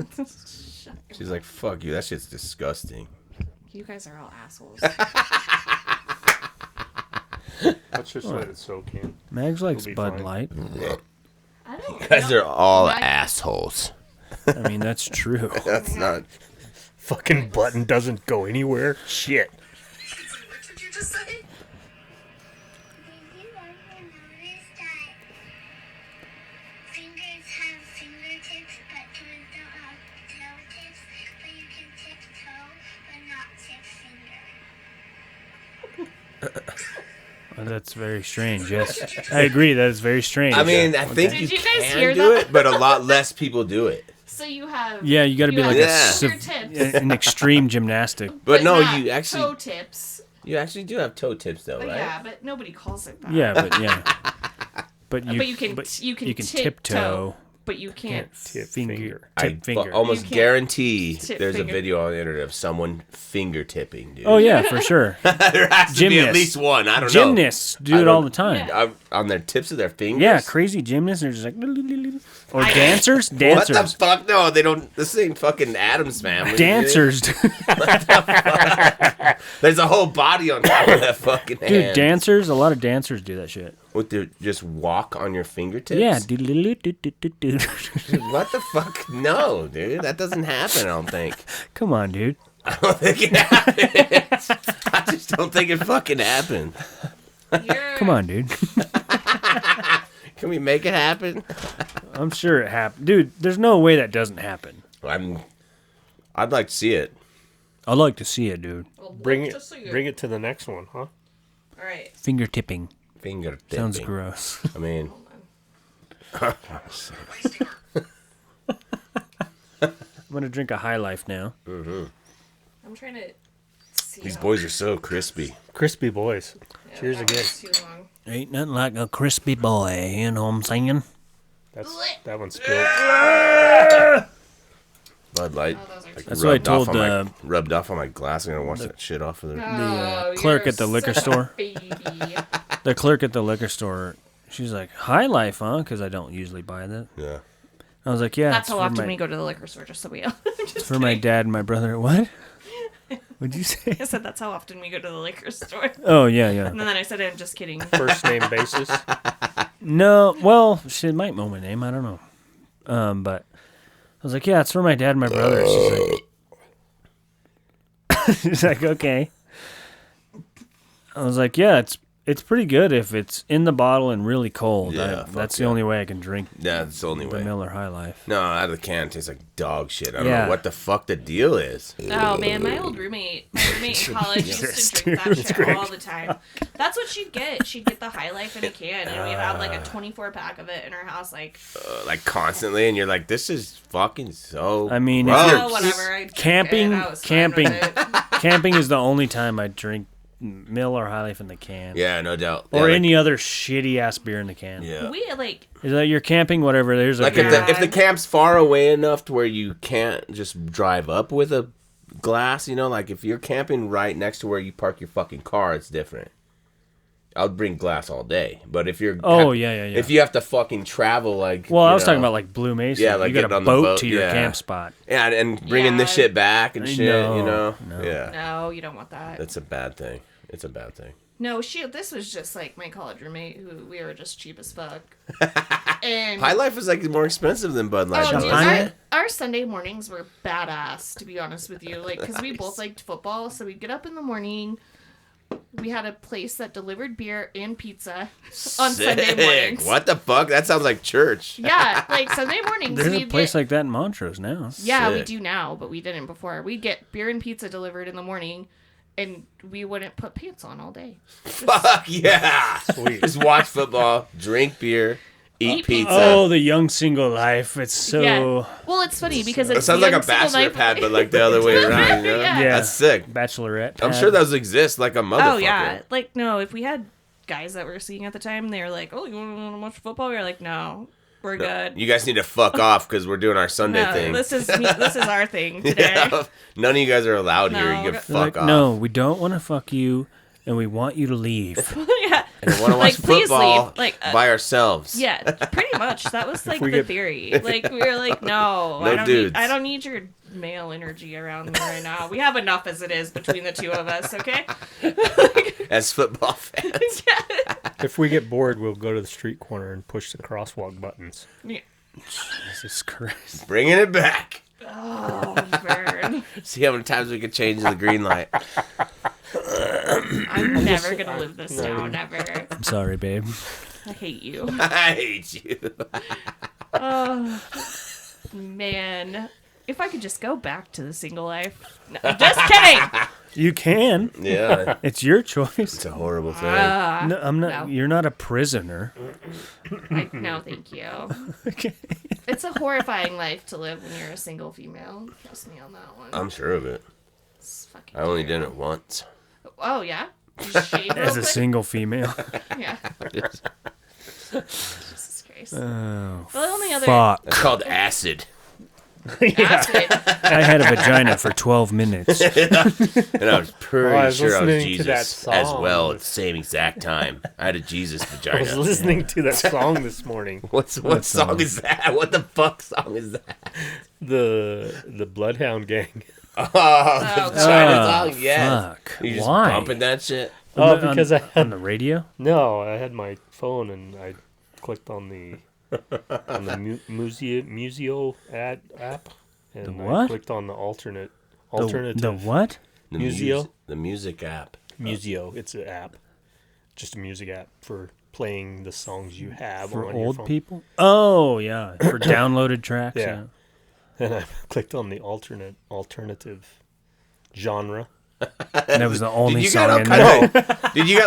She's like, fuck you, that shit's disgusting. You guys are all assholes. Let's just let it soak in. Max likes It'll be Bud fine. Light. I don't. You guys are all Not- assholes. I mean, that's true. That's not. Fucking button doesn't go anywhere. Shit. What did you just say? Did you ever notice that fingers have fingertips but toes don't have toe tips? But you can tip toe but not tip finger. Oh, that's very strange. Yes, I agree. That is very strange. I mean, I think Did you you guys can hear do that? it, but a lot less people do it. So you have. yeah, you got to be like have Yeah. fingertips, an extreme gymnastic. But no, not you actually toe tips. you actually do have toe tips though, But right? yeah, but nobody calls it that. Yeah, but yeah. But But you can tiptoe. but you can't. Tip Finger. finger. I Tip finger. almost You can't guarantee tip there's finger. a video on the internet of someone finger tipping, dude. Oh yeah, for sure. There has to be at Gymnasts. least one. I don't Gymnasts I do it don't- all the time. Yeah. On their tips of their fingers. Yeah, crazy gymnasts are just like, or dancers, What dancers, the fuck? No, they don't. This ain't fucking Adam's family. dude. dancers, There's a whole body on top of that fucking dude, hand. dancers. A lot of dancers do that shit. What, they just walk on your fingertips? Yeah, What the fuck? No, dude. That doesn't happen, I don't think. come on, dude. I don't think it happens. I just don't think it fucking happened. Come on, dude. Can we make it happen? I'm sure it happened, dude. There's no way that doesn't happen. I'd like to see it. I'd like to see it, dude. Bring it to the next one, huh? All right. Finger tipping Finger tipping. sounds gross. I mean, I'm gonna drink a High Life now. I'm trying to see. these how- boys are so crispy. Crispy boys. Yeah, Cheers that again. was Too long. Ain't nothing like a crispy boy. You know what I'm saying? That one's spilled. Bud Light. Oh, those are too That's what I told rubbed off on my glass. I'm gonna wash that shit off of there. Oh, clerk you're at the liquor such a store. Baby. The clerk at the liquor store. She's like, High Life, huh? Because I don't usually buy that. Yeah. I was like, yeah. That's it's how for often my, we go to the liquor store, just so we know. Just for my kidding. dad and my brother. What? What'd you say? I said that's how often we go to the liquor store. Oh yeah, yeah. And then I said, I'm just kidding. First name basis. No, well, she might know my name. I don't know. But I was like, yeah, it's for my dad and my brother. She's like, okay. I was like, yeah, it's pretty good if it's in the bottle and really cold. Yeah, That's fuck the yeah. only way I can drink Yeah, that's the only the way. Miller High Life. No, out of the can it tastes like dog shit. I don't Yeah. know what the fuck the deal is. Oh man, my roommate in college used to drink that shit all the time. That's what she'd get. She'd get the High Life in a can, and we'd have like a 24 pack of it in her house. Like, Like constantly, and you're like, this is fucking so. I mean, gross. if you're oh, whatever. I camping, I was fine with it. camping is the only time I drink Miller High Life in the can. Yeah, no doubt. Or Yeah, like- any other shitty ass beer in the can. Yeah. We like Is that you're camping, whatever, there's a Like beer. if the camp's far away enough to where you can't just drive up with a glass, you know, like if you're camping right next to where you park your fucking car, it's different. I'll bring glass all day. But if you're yeah. if you have to fucking travel like Well, I was talking about like Blue Mesa. Yeah, like you got getting a on the boat boat, to your yeah. camp spot. and bringing this shit back and shit, No. Yeah. No, you don't want that. That's a bad thing. It's a bad thing. No, this was just like my college roommate who we were just cheap as fuck. And High Life is like more expensive than Bud Light. oh, dude, Champagne? our Sunday mornings were badass, to be honest with you. Like, because we both liked football, so we'd get up in the morning. We had a place that delivered beer and pizza on Sunday mornings. What the fuck? That sounds like church. Yeah, like Sunday mornings. There's a we'd place get, like that in Montrose now. yeah, we Sick. do now, but we didn't before. We'd get beer and pizza delivered in the morning, and we wouldn't put pants on all day. Fuck yeah. Sweet. Just watch football, drink beer, eat pizza. Oh, the young single life. It's so... Yeah. Well, it's funny because It it's sounds like a young single bachelor life- pad, but like the other way around. You know? Yeah. Yeah. That's sick. Bachelorette. I'm pad. sure those exist like a motherfucker. Oh yeah, like no. If we had guys that were seeing at the time, they were like, "Oh, you want to watch football?" We were like, "No, we're good." You guys need to fuck off because we're doing our Sunday No, thing. this is our thing today. Yeah. None of you guys are allowed here. No, You can we're- fuck They're like, off. no, we don't want to fuck you, and we want you to leave. Yeah, And we want to watch like please football leave. Like by ourselves. yeah, pretty much. That was like we the get- theory. Like we were like, no, No I don't dudes. need. I don't need your male energy around me right now. We have enough as it is between the two of us. Okay. As football fans. If we get bored, we'll go to the street corner and push the crosswalk buttons. Yeah. Jesus Christ. Bringing it back. Oh, Vern. See how many times we can change the green light. I'm never gonna live this down. Never. I'm sorry, babe. I hate you. I hate you. Oh, man. If I could just go back to the single life. No, just kidding. You can. Yeah. It's your choice. It's a horrible thing. No, I'm not. No. You're not a prisoner. No, thank you. Okay. It's a horrifying life to live when you're a single female. Trust me on that one. I'm sure of it. It's fucking I only did terrible. it once. Oh, yeah? You just shave real As a quick? single female. Yeah. Jesus Christ. Oh, The only other fuck. That's called acid. acid. I had a vagina for 12 minutes. And I was pretty Oh, I was sure I was listening to that Jesus as song. well at the same exact time. I had a Jesus I was vagina. listening to that song this morning. What song is that? What the fuck song is that? The Bloodhound Gang. Oh, the God. vagina song, yes. Fuck. You just Why? bumping that shit? Oh, On- because I on had the radio? no, I had my phone and I clicked on the Museo app, and The I what? clicked on the alternative. The what? The Museo? The music app. Museo. It's an app, just a music app for playing the songs you have For on your old phone. people? Oh, yeah. For downloaded tracks. Yeah. And I clicked on the alternative genre. And that was the only you got song all in kind there. of, dude, you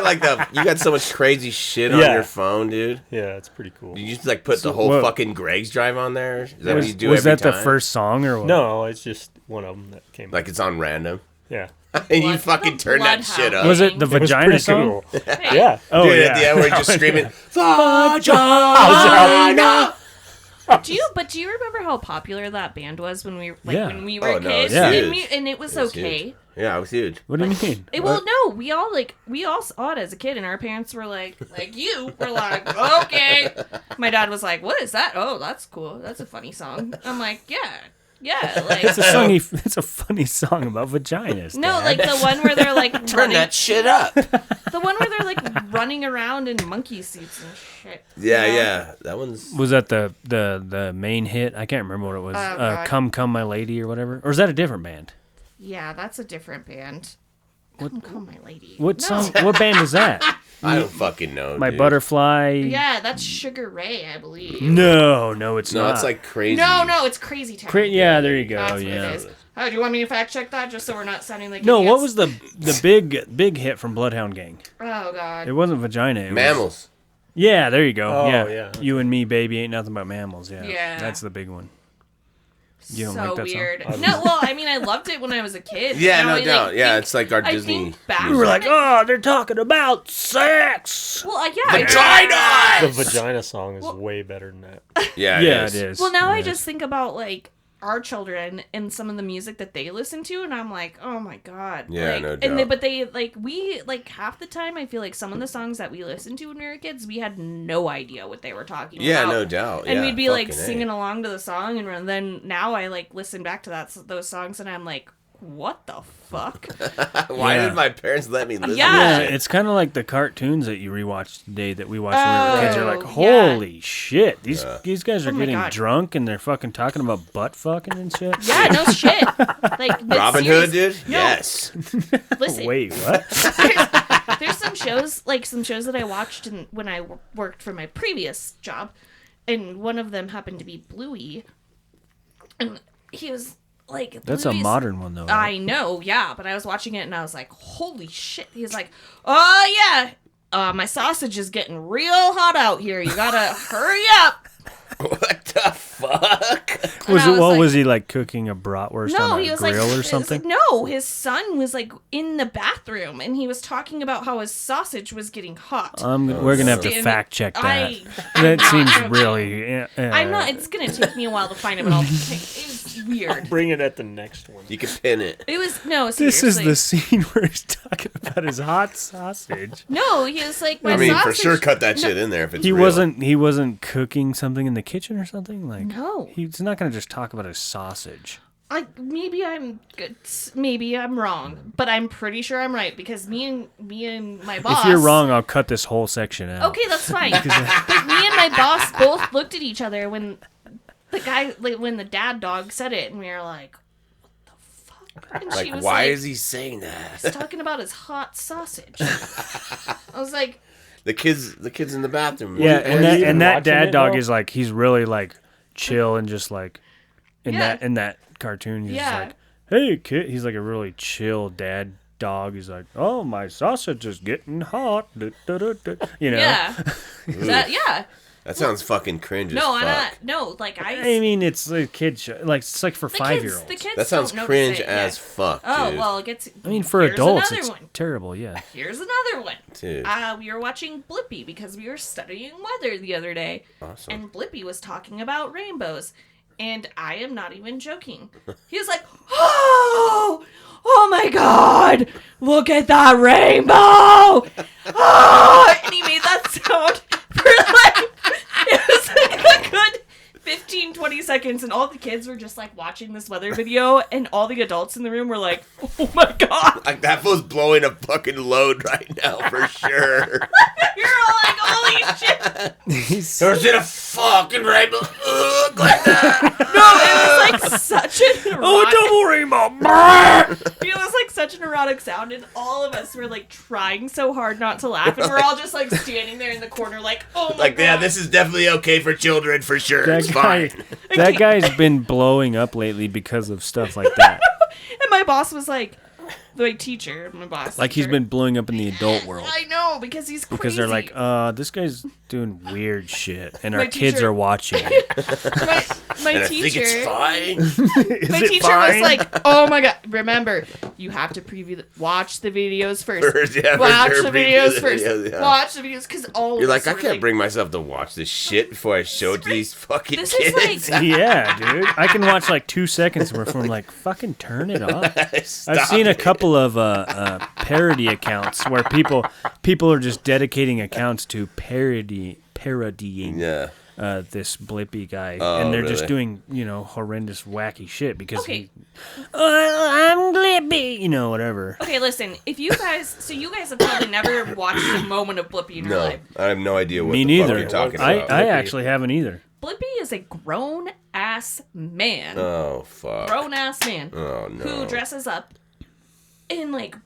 got so much crazy shit on Yeah. your phone, dude. Yeah, it's pretty cool. Did you just like put the whole what- fucking Greg's Drive on there? Is that what you do Was every that the time? first song or what? No, it's just one of them that came. Like it's on random, Yeah, and you fucking the turn that shit up. Was it the it was vagina pretty song? cool. Yeah. Oh, Dude, yeah. at the end, we're just screaming, Vagina! Do you remember how popular that band was when we Yeah. when we were Oh, no, kids? it's And, huge. and it was It was okay. huge. Yeah, it was huge. What do you mean? Well, no, we all saw it as a kid, and our parents were like you were like, okay. My dad was like, what is that? Oh, that's cool. That's a funny song. I'm like, yeah, like It's a funny song about vaginas. no, Dad. like the one where they're like Turn running, that shit up. the one where they're like running around in monkey suits and shit. Yeah, you know? yeah. That one's. Was that the main hit? I can't remember what it was. Oh, God. Come My Lady or whatever. Or is that a different band? Yeah, that's a different band. Come, my lady. What No. song? What band is that? I don't fucking know. My dude. Butterfly. Yeah, that's Sugar Ray, I believe. No, it's No, not. it's like crazy. No, it's Crazy Town. Yeah, there you go. That's what yeah. it is. Oh, do you want me to fact check that just so we're not sounding like No, what idiots? was the big hit from Bloodhound Gang? Oh God. It wasn't vagina. It was- Mammals. Yeah, there you go. Oh, yeah. yeah. You and Me, Baby, Ain't Nothing But Mammals. Yeah. Yeah. That's the big one. You don't so like that song? weird. No, well, I mean, I loved it when I was a kid. Yeah, Now no I, doubt. like, Yeah, think- it's like our I Disney. think back We were like, when oh, they're talking about sex. well, yeah. Vagina! The vagina song is way better than that. Yeah, Yeah, is. it is. Well, now I Yeah. just think about like our children and some of the music that they listen to, and I'm like, oh my god. Yeah, like, no and doubt. but they like we like half the time I feel like some of the songs that we listened to when we were kids, we had no idea what they were talking Yeah, about. no doubt. And yeah, we'd be like fucking A. singing along to the song, and then now I like listen back to those songs, and I'm like, what the fuck? Why Yeah. did my parents let me listen Yeah. to Yeah, shit? it's kind of like the cartoons that you rewatched today that we watched when we were kids. You're like, Oh, yeah. holy shit, these guys are Oh my getting God. drunk and they're fucking talking about butt fucking and shit. Yeah, no shit. Like but Robin Hood, serious- dude? No. Yes. Listen, Wait, what? there's some shows that I watched when I worked for my previous job, and one of them happened to be Bluey, and he was like, That's a Bluey's- modern one though. I Right? know, yeah, but I was watching it and I was like, holy shit. He's like, oh yeah, my sausage is getting real hot out here. You gotta hurry up. What the fuck? Was I it? was What like- was he like cooking a bratwurst No, on he a was like, grill or it's something? like, no, his son was like in the bathroom and he was talking about how his sausage was getting hot. We're gonna have to Stand- fact check that. I- That seems joking. really. I'm not. It's gonna take me a while to find it, but it was weird. Bring it at the next one. You can pin it. It was no. This is Seriously. the scene where he's talking about his hot sausage. No, he was like my I mean, sausage. for sure, cut that shit in there if it's He real. wasn't cooking something in the kitchen or something like. No. He's not gonna just talk about his sausage. Maybe I'm good. Maybe I'm wrong, but I'm pretty sure I'm right because me and my boss. If you're wrong, I'll cut this whole section out. Okay, that's fine. But me and my boss both looked at each other when when the dad dog said it, and we were like, "What the fuck?" And Like, why is he saying that? He's talking about his hot sausage. I was like, The kids in the bathroom. Yeah, Were and you that even and that watching dad it, dog though? is like he's really like chill and just like Yeah. in that cartoon he's Yeah. like, hey kid, he's like a really chill dad dog. He's like, oh, my sausage is getting hot. Du, du, du, du. You know. yeah, yeah. That sounds fucking cringe No, as I'm fuck. not. No, like I mean, it's a kid show. Like it's like for the 5-year-olds. The kids That sounds don't notice cringe it, as yeah. fuck, Oh dude. well, it gets. I mean, for here's adults, another it's one. terrible. Yeah. Here's another one. Dude. We were watching Blippi because we were studying weather the other day. Awesome. And Blippi was talking about rainbows. And I am not even joking. He was like, oh my god, look at that rainbow. Oh, and he made that sound for like, it was like a good 15, 20 seconds. And all the kids were just like watching this weather video. And all the adults in the room were like, oh my god. Like, that fool's blowing a fucking load right now, for sure. You're all like, holy shit. There's in a fucking rainbow. Ugh, like that. No, it was like such an erotic, double rainbow. it was like such an erotic sound, and all of us were like trying so hard not to laugh, and we're all just like standing there in the corner, like, oh my Like, god. yeah, this is definitely okay for children, for sure. That It's guy, fine. that guy's been blowing up lately because of stuff like that. And my boss was like, my teacher, my boss. Like he's teacher, been blowing up in the adult world. I know, because he's crazy. Because they're like, this guy's doing weird shit, and My our kids teacher- are watching. my And I think teacher. it's fine. My teacher was like, "Oh my god! Remember, you have to watch the videos first. First, yeah, for watch sure, the preview videos the first. videos, yeah. Watch the videos because all You're of like, us I were can't bring myself to watch this shit before I show it to these fucking This is kids. like- Yeah, dude. I can watch like 2 seconds before I'm like, fucking turn it off. I've Stop seen a it. couple of parody accounts where people are just dedicating accounts to parodying Yeah. this Blippi guy, Oh, and they're just really? doing horrendous wacky shit because Okay. I'm Blippi, whatever. Okay, listen. If you guys, so you guys have probably never watched a moment of Blippi in your No, life. I have no idea what Me the fuck neither. you're talking I about. actually haven't either. Blippi is a grown ass man, Oh, fuck. grown ass man Oh, no. who dresses up in like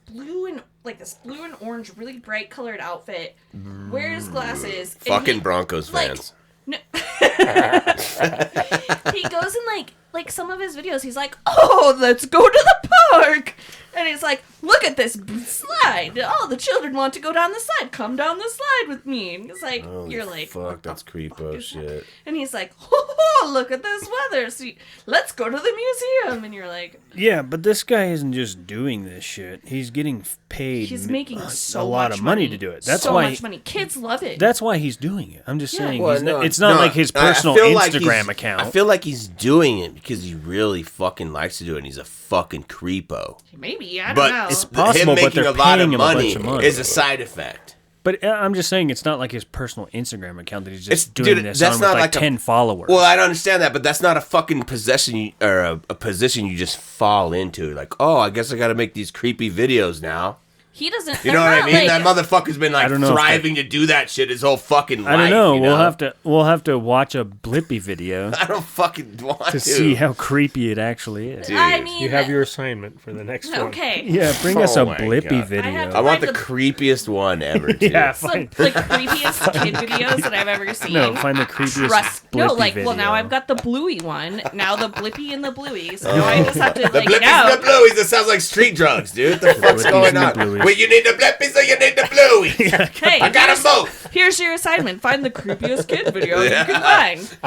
this blue and orange, really bright colored outfit, wears glasses, and Fucking he- Broncos like- fans. No. He goes in like some of his videos. He's like, "Oh, let's go to the park," and he's like, "Look at this slide. Oh, the children want to go down the slide. Come down the slide with me." And it's like, Holy you're like, fuck, "What the that's creepo fuck is that?" shit. And he's like, "Oh, look at this weather. See, let's go to the museum." And you're like, Yeah, but this guy isn't just doing this shit. He's getting paid. he's making so a lot much of money to do it. That's so why. much money. Kids love it. That's why he's doing it. I'm just Yeah. saying. Well, he's no, it's not no, like his I personal feel like Instagram he's- account. I feel like he's doing it because he really fucking likes to do it and he's a fucking creepo. Maybe, I don't But know. it's possible, him but making they're a lot of paying him a money bunch of money. is a side effect. But I'm just saying, it's not like his personal Instagram account that he's It's- just doing dude, this that's on not with like a- 10 followers. Well, I don't understand that, but that's not a fucking possession or a position you just fall into. Like, oh, I guess I got to make these creepy videos now. He doesn't. You know what I mean? That motherfucker's been like I don't know if thriving to do that shit his whole fucking life. I don't know. you We'll have to watch a Blippy video I don't fucking want to see how creepy it actually is. Dude. I mean, You have your assignment for the next one. okay. Yeah, bring us a Oh my Blippy God. video. I have I want the Find the- creepiest one ever. Too. Yeah, It's the, fine. the creepiest kid videos that I've ever seen. No, find the creepiest Trust. Blippy No, like, video. well, now I've got the Bluey one. Now the Blippy and the Bluey. So now I just have to, The like, blippies now. and the blueies. That sounds like street drugs, dude. What the fuck's blippies going and the on? blueies. Wait, you need the blippies or you need the blueies? Hey, I got them both. here's your assignment. Find the creepiest kid video you can find.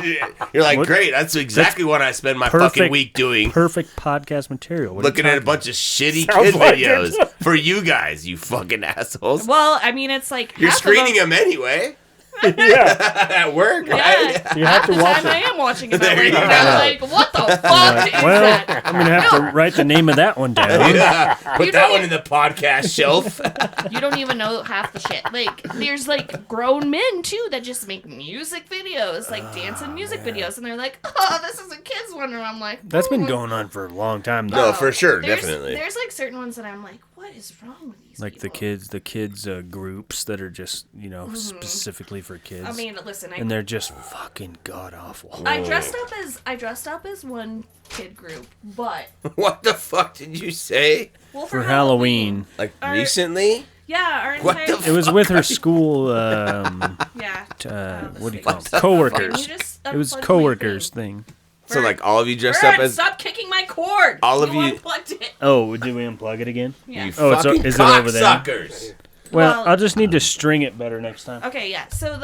You're like, What? great. That's exactly what I spend my fucking week doing. Perfect podcast material. What are you Looking at a talking bunch of shitty Sounds kid like videos it. for you guys, you fucking assholes. Well, I mean, it's like You're half of screening them, them anyway Yeah, at work, right? Yeah, you have to the watch time I it. am watching it. There I'm you like, go. I'm like, what the fuck is Well, that? I'm gonna have to write the name of that one down. Yeah. Put You that don't one in the podcast shelf. You don't even know half the shit. Like, there's like grown men too that just make music videos, like dance and music videos, and they're like, "Oh, this is a kid's one," and I'm like, That's been "Oh." going on for a long time. Though. No, for sure, There's- definitely. There's like certain ones that I'm like, what is wrong with these? Like people? the kids groups that are just specifically for kids. I mean, listen, and they're just fucking god awful. I dressed up as one kid group, but What the fuck did you say? well, For Halloween, Like Our- recently? Yeah, our What entire the it was with her school. yeah. What do you call them? Can you Coworkers. just It was unplug my coworkers thing? thing. So like all of you dressed Vern, up as stop kicking my cord. All of you- unplugged it. Oh, did we unplug it again? Yeah. you Oh, it's fucking is it over there? cocksuckers. Well, Well- I'll just need to string it better next time. Okay, yeah. So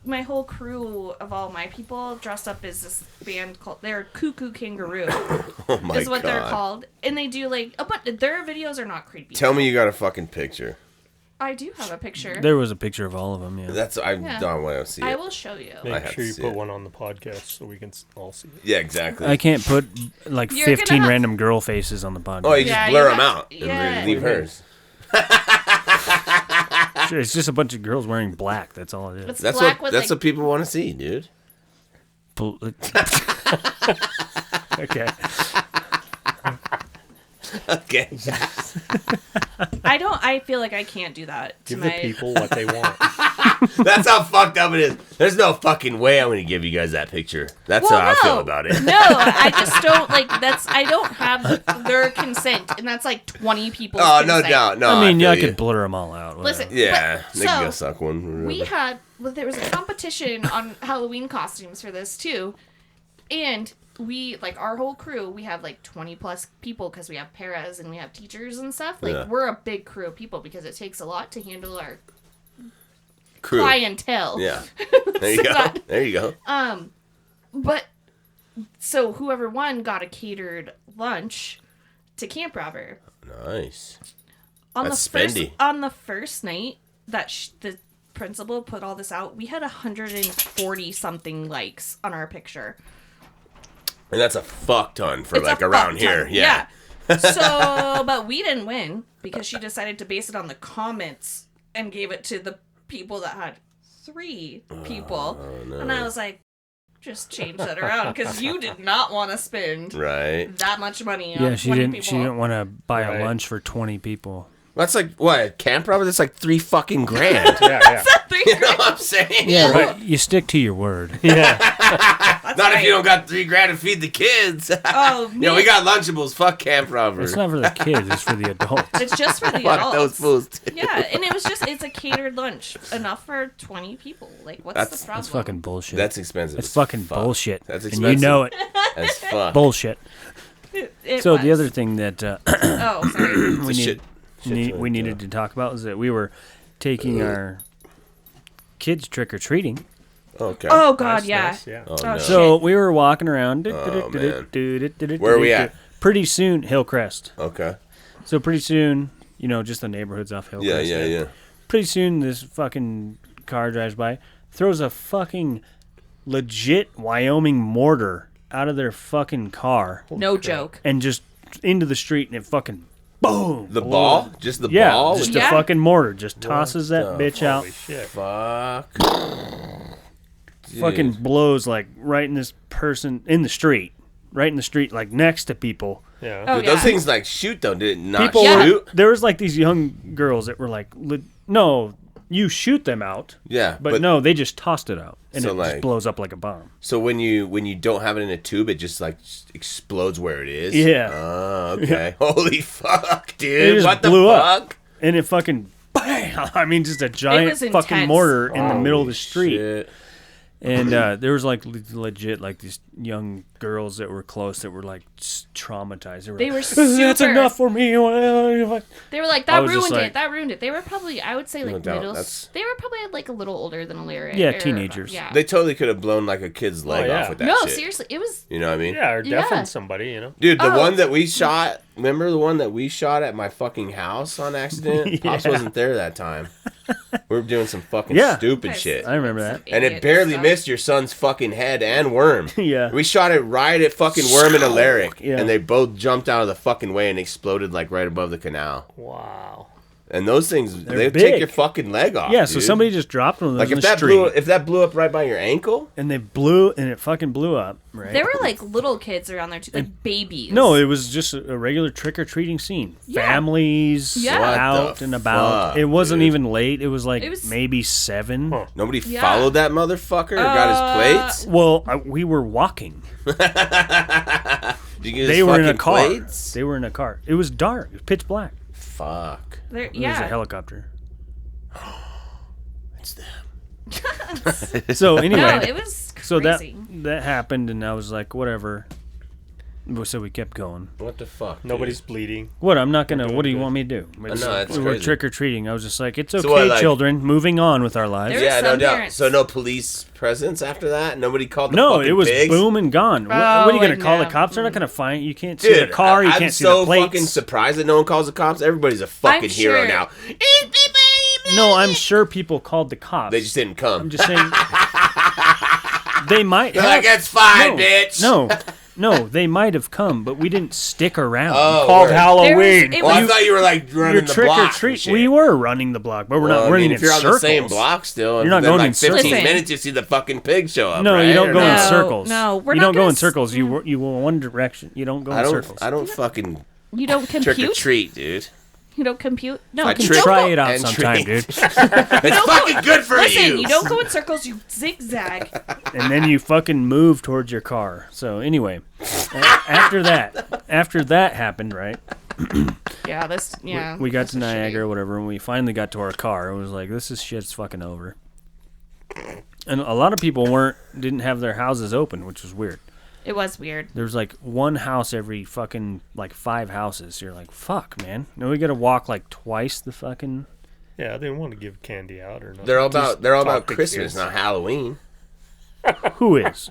my whole crew of all my people dressed up as this band called they're Cuckoo Kangaroo Oh my is what god. they're called, and they do like but their videos are not creepy. Tell me you got a fucking picture. I do have a picture. There was a picture of all of them. Yeah. That's I Yeah. don't want to see I it. will show you. I make have sure to you see put it. one on the podcast so we can all see it. Yeah, exactly. I can't put like You're gonna 15 have- random girl faces on the podcast. Oh, you Yeah, just blur you them have out to- and yeah. leave hers. Sure, it's just a bunch of girls wearing black. That's all it is. It's That's black what with what people want to see, dude. Okay. Okay. I feel like I can't do that to Give the my people what they want. That's how fucked up it is. There's no fucking way I'm gonna give you guys that picture. That's Well, how I feel no. about it. No, I just don't like I don't have their consent, and that's like 20 people's Oh, consent. no doubt. No, I mean, feel I you. could blur them all out. Listen, Yeah, but- they can so, go suck one. there was a competition on Halloween costumes for this too, and we like our whole crew. We have like 20 plus people because we have paras and we have teachers and stuff. Like Yeah. we're a big crew of people because it takes a lot to handle our Crew. clientele. Yeah. There you go. not- There you go. But so whoever won got a catered lunch to Camp Robber. Nice. On That's the first spendy. on the first night that the principal put all this out, we had 140 something likes on our picture. And that's a fuck ton for It's like a around fuck here. ton. Yeah. So, but we didn't win because she decided to base it on the comments and gave it to the people that had 3 people. no. And I was like, just change that around because you did not want to spend Right. that much money on Yeah, she 20 didn't. people. She didn't want to buy Right. a lunch for 20 people. That's like what? Camp Robber? That's like $3 fucking grand. Yeah. Three You know grand. what I'm saying? Yeah, Right. but you stick to your word. Yeah. That's Not if right. you don't got $3 grand to feed the kids. Oh, Yeah, we got Lunchables. Fuck Camp Robber. It's not for the kids. It's for the adults. It's just for the Fuck adults. those fools. too. Yeah, and it's a catered lunch, enough for 20 people. Like, what's That's- the problem? That's fucking bullshit. That's expensive. It's as fucking fuck. bullshit. That's and expensive. you know it. As fuck. Bullshit. It So the was. other thing that Oh, sorry. It's a we need- shit we needed to talk about was that we were taking our kids trick or treating. Okay. Oh God, Nice, yeah. nice, yeah. Oh, Oh, no. shit. So we were walking around. man. Where are we at? Pretty soon, Hillcrest. Okay. So pretty soon, just the neighborhoods off Hillcrest. Yeah. Pretty soon, this fucking car drives by, throws a fucking legit Wyoming mortar out of their fucking car No joke. and just into the street, and it fucking boom. The ball? Just the Yeah, ball? just Yeah. a fucking mortar. Just tosses that the bitch out. Holy shit. Fuck. Fucking Dude. blows like right in this person in the street. Right in the street, like next to people. Yeah. Oh, Dude, yeah. those things like shoot though, did it not People Yeah. shoot? there was like these young girls that were like, no, you shoot them out. Yeah, But no, they just tossed it out. And So, it just like- blows up like a bomb. So when you don't have it in a tube, it just like explodes where it is. Yeah. Oh, okay. Holy fuck, It dude! just What the blew fuck? up. And it fucking bam! I mean, just a giant was fucking intense. mortar in the middle of the Holy street. shit. And there was like legit like these young girls that were close that were like traumatized. They were, They like, were super. that's enough for me. They were like, I that was just ruined like- it. That ruined it. They were probably, I would say, like No doubt, middle. that's- They were probably like a little older than Illyria. Yeah, or- teenagers. Yeah. They totally could have blown like a kid's leg yeah. off with that No, shit. seriously, it was. You know what I mean? Yeah, or Yeah. deafen somebody, you know. Dude, the Oh. one that we shot, remember the one that we shot at my fucking house on accident? Pops Yeah. wasn't there that time. We were doing some fucking Yeah. stupid shit. I remember that. And it barely missed your son's fucking head and Worm. Yeah. We shot it right at fucking Worm and Alaric. Yeah. And they both jumped out of the fucking way and exploded like right above the canal. Wow. And those things, They're they big. take your fucking leg off. Yeah, so dude. somebody just dropped one of those like in if the that street. blew up right by your ankle. And they blew, and it fucking blew up, right? There were like little kids around there too, like babies. No, it was just a regular trick-or-treating scene. Yeah. Families Yeah. What out the and about. fuck, It wasn't dude? even late. It was like It was- maybe 7. Huh. Nobody Yeah. followed that motherfucker or got his plates. Well, we were walking. Did you get his They were in a fucking car. plates? They were in a car. It was dark. It was pitch black. Fuck. There, There's a yeah. helicopter. It's them. So anyway, No, it was crazy. so that happened, and I was like, whatever. So we kept going. What the fuck? Nobody's dude? bleeding. What? I'm not gonna. doing What do you good. want me to do? know, that's we were crazy. trick or treating. I was just like, it's okay, what, like- children. Moving on with our lives. There- Yeah, no some doubt. parents- So no police presence after that. Nobody called the No, fucking it was pigs? boom and gone. What Oh, are you gonna like, call the no. cops? They're not gonna find you. Can't see Dude, the car. You I'm can't see so the plates. fucking surprised that no one calls the cops. Everybody's a fucking hero sure. now. No, I'm sure people called the cops. They just didn't come. I'm just saying. They might. They're have. like, it's fine, no, bitch. no, they might have come, but we didn't stick around. Oh, Called word. Halloween. It Well, I was- thought you were like running You're the trick or block. treat. We were running the block, but we're not running if in you're on circles. the same block still, You're not then going like in 15 circles. minutes, you see the fucking pig show up. No, right? you don't Or go in not? No, circles. no, we're you not don't go gonna in s- circles. You go one direction. You don't go in I don't. circles. I don't fucking You don't trick compute. or treat, dude. You don't compute. No, I you trick- don't Try go- it out and sometime, treat. dude. It's fucking good for Listen, you. you don't go in circles. You zigzag. And then you fucking move towards your car. So anyway, after that happened, right? Yeah, this. Yeah. We got that's to a Niagara or shitty- whatever, and we finally got to our car. It was like, this is shit's fucking over. And a lot of people didn't have their houses open, which was weird. It was weird. There's like one house every fucking like 5 houses. You're like, fuck, man. Now we got to walk like twice the fucking. Yeah, they didn't want to give candy out or nothing. They're all about talk to Christmas, kids. not Halloween. Who is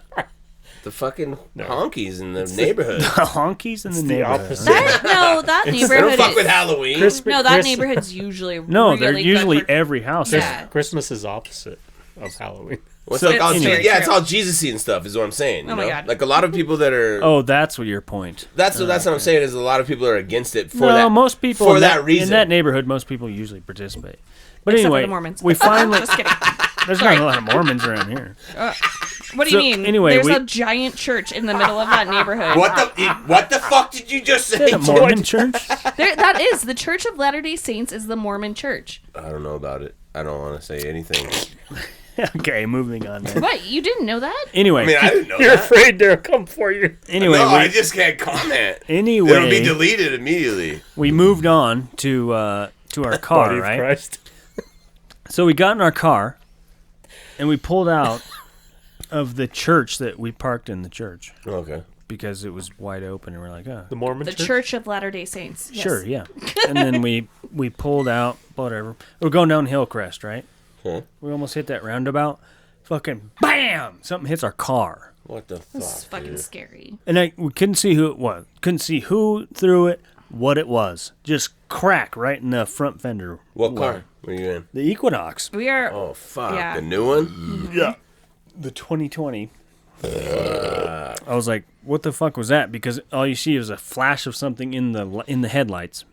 The fucking honkies in the neighborhood. the honkies in the the neighborhood? opposite. That They don't neighborhood. fuck with Is, Halloween. no, that neighborhood's usually No, really they're good usually for- every house. Yeah. Christmas is opposite of Halloween. What's So like all anyway. yeah, it's all Jesus-y and stuff is what I'm saying. You Oh my know? God. Like a lot of people that are Oh, that's what your point. that's what I'm saying is a lot of people are against it for No, that most people for in that reason. in that neighborhood, most people usually participate. But Except for anyway, the Mormons. we finally Just kidding. there's not a lot of Mormons around here. What do So, you mean? anyway, There's we- a giant church in the middle of that neighborhood. What the fuck did you just say? The Mormon church? That is the Church of Latter-day Saints is the Mormon church. I don't know about it. I don't want to say anything. Okay, moving on. Then. What? You didn't know that? Anyway, I mean, I didn't know You're that. afraid they'll come for you. anyway, No, I we, just can't comment. It'll be anyway, deleted immediately. we moved on to our car, Body of right? Christ. So we got in our car, and we pulled out of the church that we parked in the church Okay. because it was wide open, and we're like, oh, The Mormon The church? Church of Latter-day Saints. Yes. sure, yeah. And then we pulled out, whatever. We're going down Hillcrest, right? Okay. We almost hit that roundabout. Fucking bam! Something hits our car. What the It's fuck? fucking Dude? scary. And we couldn't see who it was. Couldn't see who threw it, what it was. Just crack right in the front fender. What car were you in? The Equinox. We are. Oh fuck, Yeah. the new one. Yeah. The 2020. I was like, what the fuck was that? Because all you see is a flash of something in the headlights.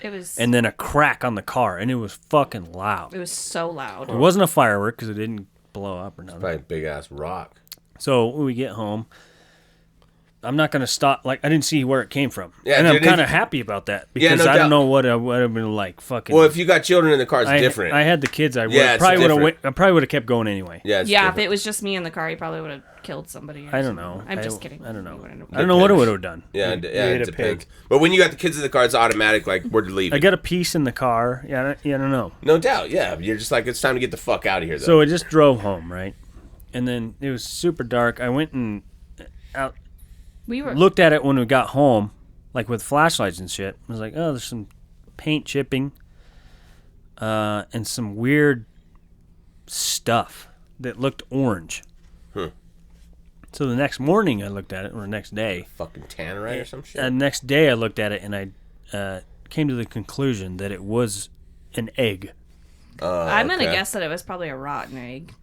It was. And then a crack on the car, and it was fucking loud. It was so loud. It wasn't a firework because it didn't blow up or nothing. Probably a big ass rock. So when we get home, I'm not gonna stop. Like I didn't see where it came from, Yeah, and dude, I'm kind of happy about that because no I doubt. don't know what I would have been like. Fucking. Well, if you got children in the car, it's different. I had the kids. I Yeah, it's probably would have. different. I probably would have kept going anyway. yeah, it's Yeah, if different. it was just me in the car, he probably would have killed somebody. Or I don't something. know. I'm just kidding. I don't know. He wouldn't have- I don't know what I would have done. Yeah, You it ate a depends. pig. But when you got the kids in the car, it's automatic. Like we're leaving. I got a piece in the car. Yeah, I don't know. No doubt. Yeah, you're just like it's time to get the fuck out of here. Though. So I just drove home, right? And then it was super dark. I went and out We were. looked at it when we got home, like with flashlights and shit. I was like, oh, there's some paint chipping, and some weird stuff that looked orange. So the next morning I looked at it, or the next day. fucking tannerite or some shit. And next day I looked at it and I came to the conclusion that it was an egg. I'm gonna okay. guess that it was probably a rotten egg.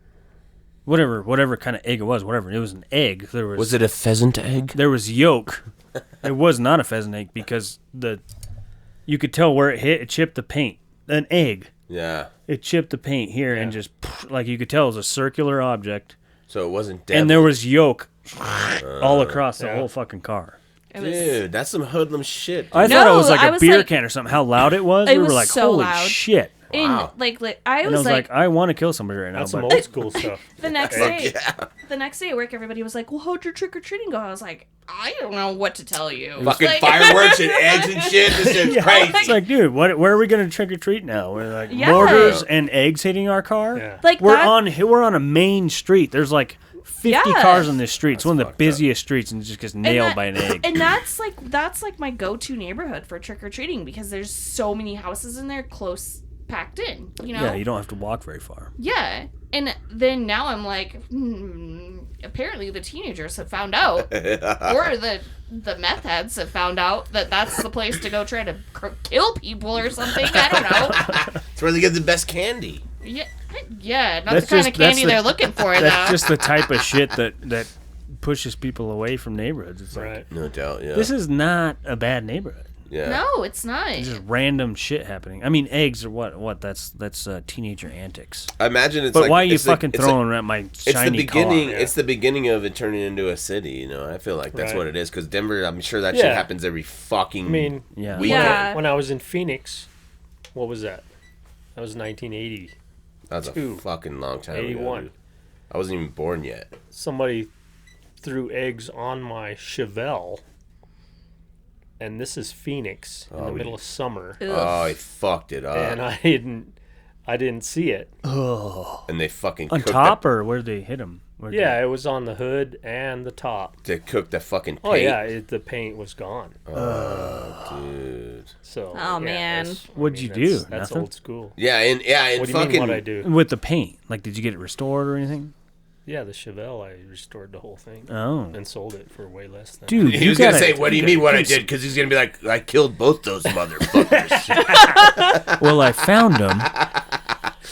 Whatever kind of egg it was, whatever. It was an egg. Was it a pheasant egg? There was yolk. It was not a pheasant egg because you could tell where it hit. It chipped the paint. An egg. Yeah. It chipped the paint here and just like you could tell it was a circular object. So it wasn't dead. And there was yolk all across the yeah. whole fucking car. It was. Dude, that's some hoodlum shit. I dude. thought it No, was like I a was beer like- can or something. How loud it was. It We was were like, so holy loud. shit. And Wow. like And I I was was like, I want to kill somebody right now. That's some But old school stuff. the next Fuck day, the next day at work, everybody was like, "Well, how'd your trick or treating go?" I was like, "I don't know what to tell you." Fucking Like- fireworks and eggs and shit. This shit's yeah, crazy. it's like, dude, where are we gonna trick or treat now? We're like Yeah. mortars and eggs hitting our car. Yeah. Like we're that- on a main street. There's like 50 Yeah. cars on this street. It's one of the fucked up. busiest streets, and it just gets nailed that- by an egg. And that's like my go-to neighborhood for trick or treating because there's so many houses in there close packed in. You know. Yeah, you don't have to walk very far. Yeah. And then now I'm like, apparently the teenagers have found out, or the meth heads have found out that that's the place to go try to kill people or something. I don't know. It's where they get the best candy. Yeah, not That's the kind just- of candy that's the- they're looking for, That's though. just the type of shit that pushes people away from neighborhoods. It's like Right. No doubt, yeah. this is not a bad neighborhood. yeah. No, it's not. It's just random shit happening. I mean, eggs are what? That's teenager antics. I imagine it's But like... why are you it's like- fucking it's throwing around my It's the shiny beginning. car? It's the beginning of it turning into a city. You know, I feel like that's Right. what it is. Because Denver, I'm sure that shit Yeah. happens every fucking I mean, Yeah. weekend. Yeah. when I was in Phoenix, what was that? That was 1980. That's a Two. fucking long time ago. 81. Dude. I wasn't even born yet. Somebody threw eggs on my Chevelle, and this is Phoenix in the middle of summer, Oh, he fucked it up. and I didn't see it. And they fucking on cooked top, or where did they hit him? Yeah, it was on the hood and the top. They cooked the fucking paint. Oh yeah, the paint was gone. Dude. So. Oh, yeah, man. that's- What'd you do? That's Nothing? old school. Yeah, and What do you fucking... mean? What I do? With the paint, like, did you get it restored or anything? Yeah, the Chevelle, I restored the whole thing Oh, and sold it for way less than. dude, He you was going to gotta- say, what do you mean what I did? Because he's going to be like, I killed both those motherfuckers. Well, I found them,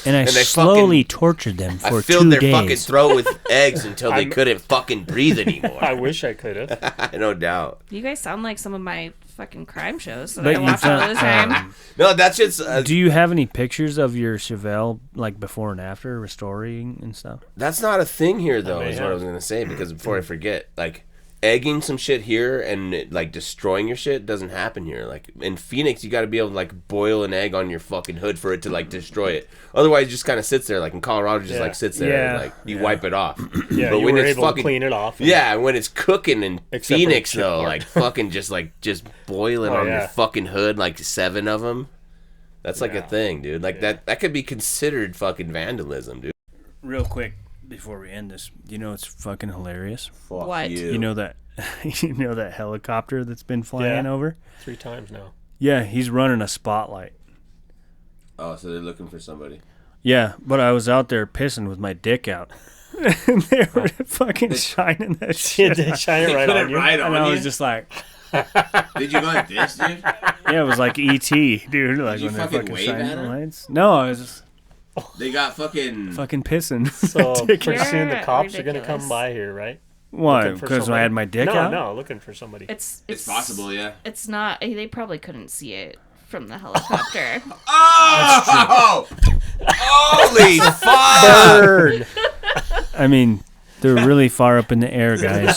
and I they slowly tortured them I for filled 2 their days. fucking throat with eggs until they couldn't fucking breathe I anymore. wish I could have. No doubt. You guys sound like some of my fucking crime shows that But I you watch all the found- time. No, that's just... Do you have any pictures of your Chevelle, like before and after restoring and stuff? That's not a thing here, though, may is what I have. was going to say. Because before I forget, like, egging some shit here and, like, destroying your shit doesn't happen here. Like, in Phoenix, you got to be able to, like, boil an egg on your fucking hood for it to, like, destroy it. Otherwise, it just kind of sits there. Like, in Colorado, it just, Yeah. like, sits there and, Yeah. like, you wipe it off. Yeah, But you when were it's able fucking- to clean it off. Yeah, and when it's cooking in Except for Phoenix, the chip though, part. like, fucking just boil it Oh, on your yeah. fucking hood, like, 7 of them. That's, like, a Yeah. thing, dude. Like, that could be considered fucking vandalism, dude. Real quick before we end this, you know it's fucking hilarious. Fuck What? you. You know that helicopter that's been flying Yeah. over? 3 times now. Yeah, he's running a spotlight. Oh, so they're looking for somebody. Yeah, but I was out there pissing with my dick out. And they were fucking shining that shit. They shine it right on you. And I was just like, Did you go like this, dude? yeah, it was like E.T., dude. Like you when they're fucking fucking wave shining at the him? lights. No, I was just They got fucking... fucking pissing. So Dick pretty out. soon the You're cops are gonna come ridiculous. by here, right? Why? Looking for Because I somebody. had my dick no, out? No, looking for somebody. It's possible, yeah. It's not. They probably couldn't see it from the helicopter. Oh! Holy fuck! Burn! I mean, they're really far up in the air, guys.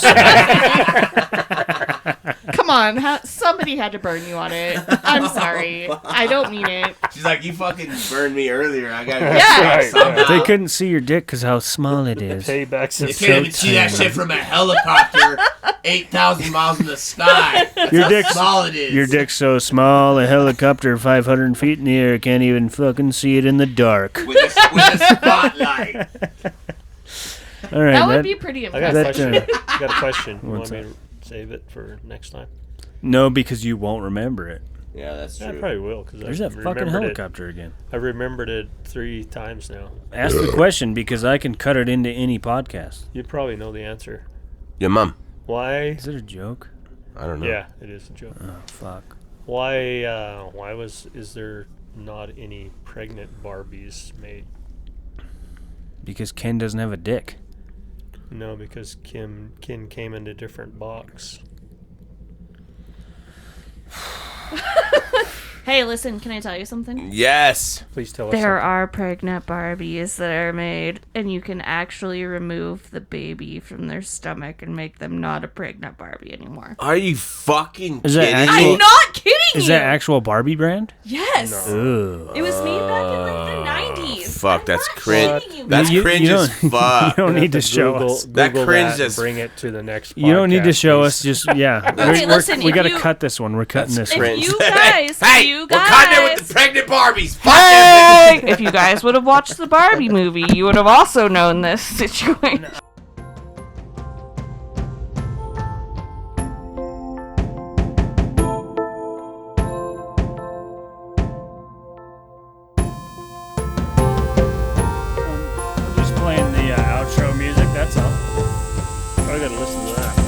Come on, somebody had to burn you on it. I'm sorry. I don't mean it. She's like, you fucking burned me earlier. I gotta Yeah. Right, They couldn't see your dick because how small it is. Payback's You a can't even see that shit from a helicopter 8,000 miles in the sky. That's Your how dick's- small it is. Your dick's so small, a helicopter 500 feet in the air can't even fucking see it in the dark. With a spotlight. All right, That would be pretty I got impressive. a question. I got a question. You What's want me to save it for next time? No, because you won't remember it. Yeah, that's true. I probably will. Cause There's I that fucking remembered helicopter again. I remembered it 3 times now. Ask the question because I can cut it into any podcast. You probably know the answer. Your mom. Why? Is it a joke? I don't know. Yeah, it is a joke. Oh, fuck. Why? Is there not any pregnant Barbies made? Because Ken doesn't have a dick. No, because Ken came in a different box. Hey, listen, can I tell you something? Yes. Please tell us. There something. are pregnant Barbies that are made, and you can actually remove the baby from their stomach and make them not a pregnant Barbie anymore. Are you fucking Is that kidding actual- me? I'm not kidding Is you! that actual Barbie brand? Yes! Ugh. It was made back in like the 90s. Fuck, I'm that's not cringe. kidding you. That's You- cringe you as don't- fuck. You don't need to Have show Google, us. That Google cringe that just- and bring it to the next. You don't need to podcast, show please. us. Just yeah. Okay, listen, we if got to you- cut this one. We're cutting this If one. Cringe. you guys, Hey, you we're cutting it with guys, the pregnant Barbies. Fuck them. if you guys would have watched the Barbie movie, you would have also known this situation. Just playing the outro music. That's all. I gotta listen to that.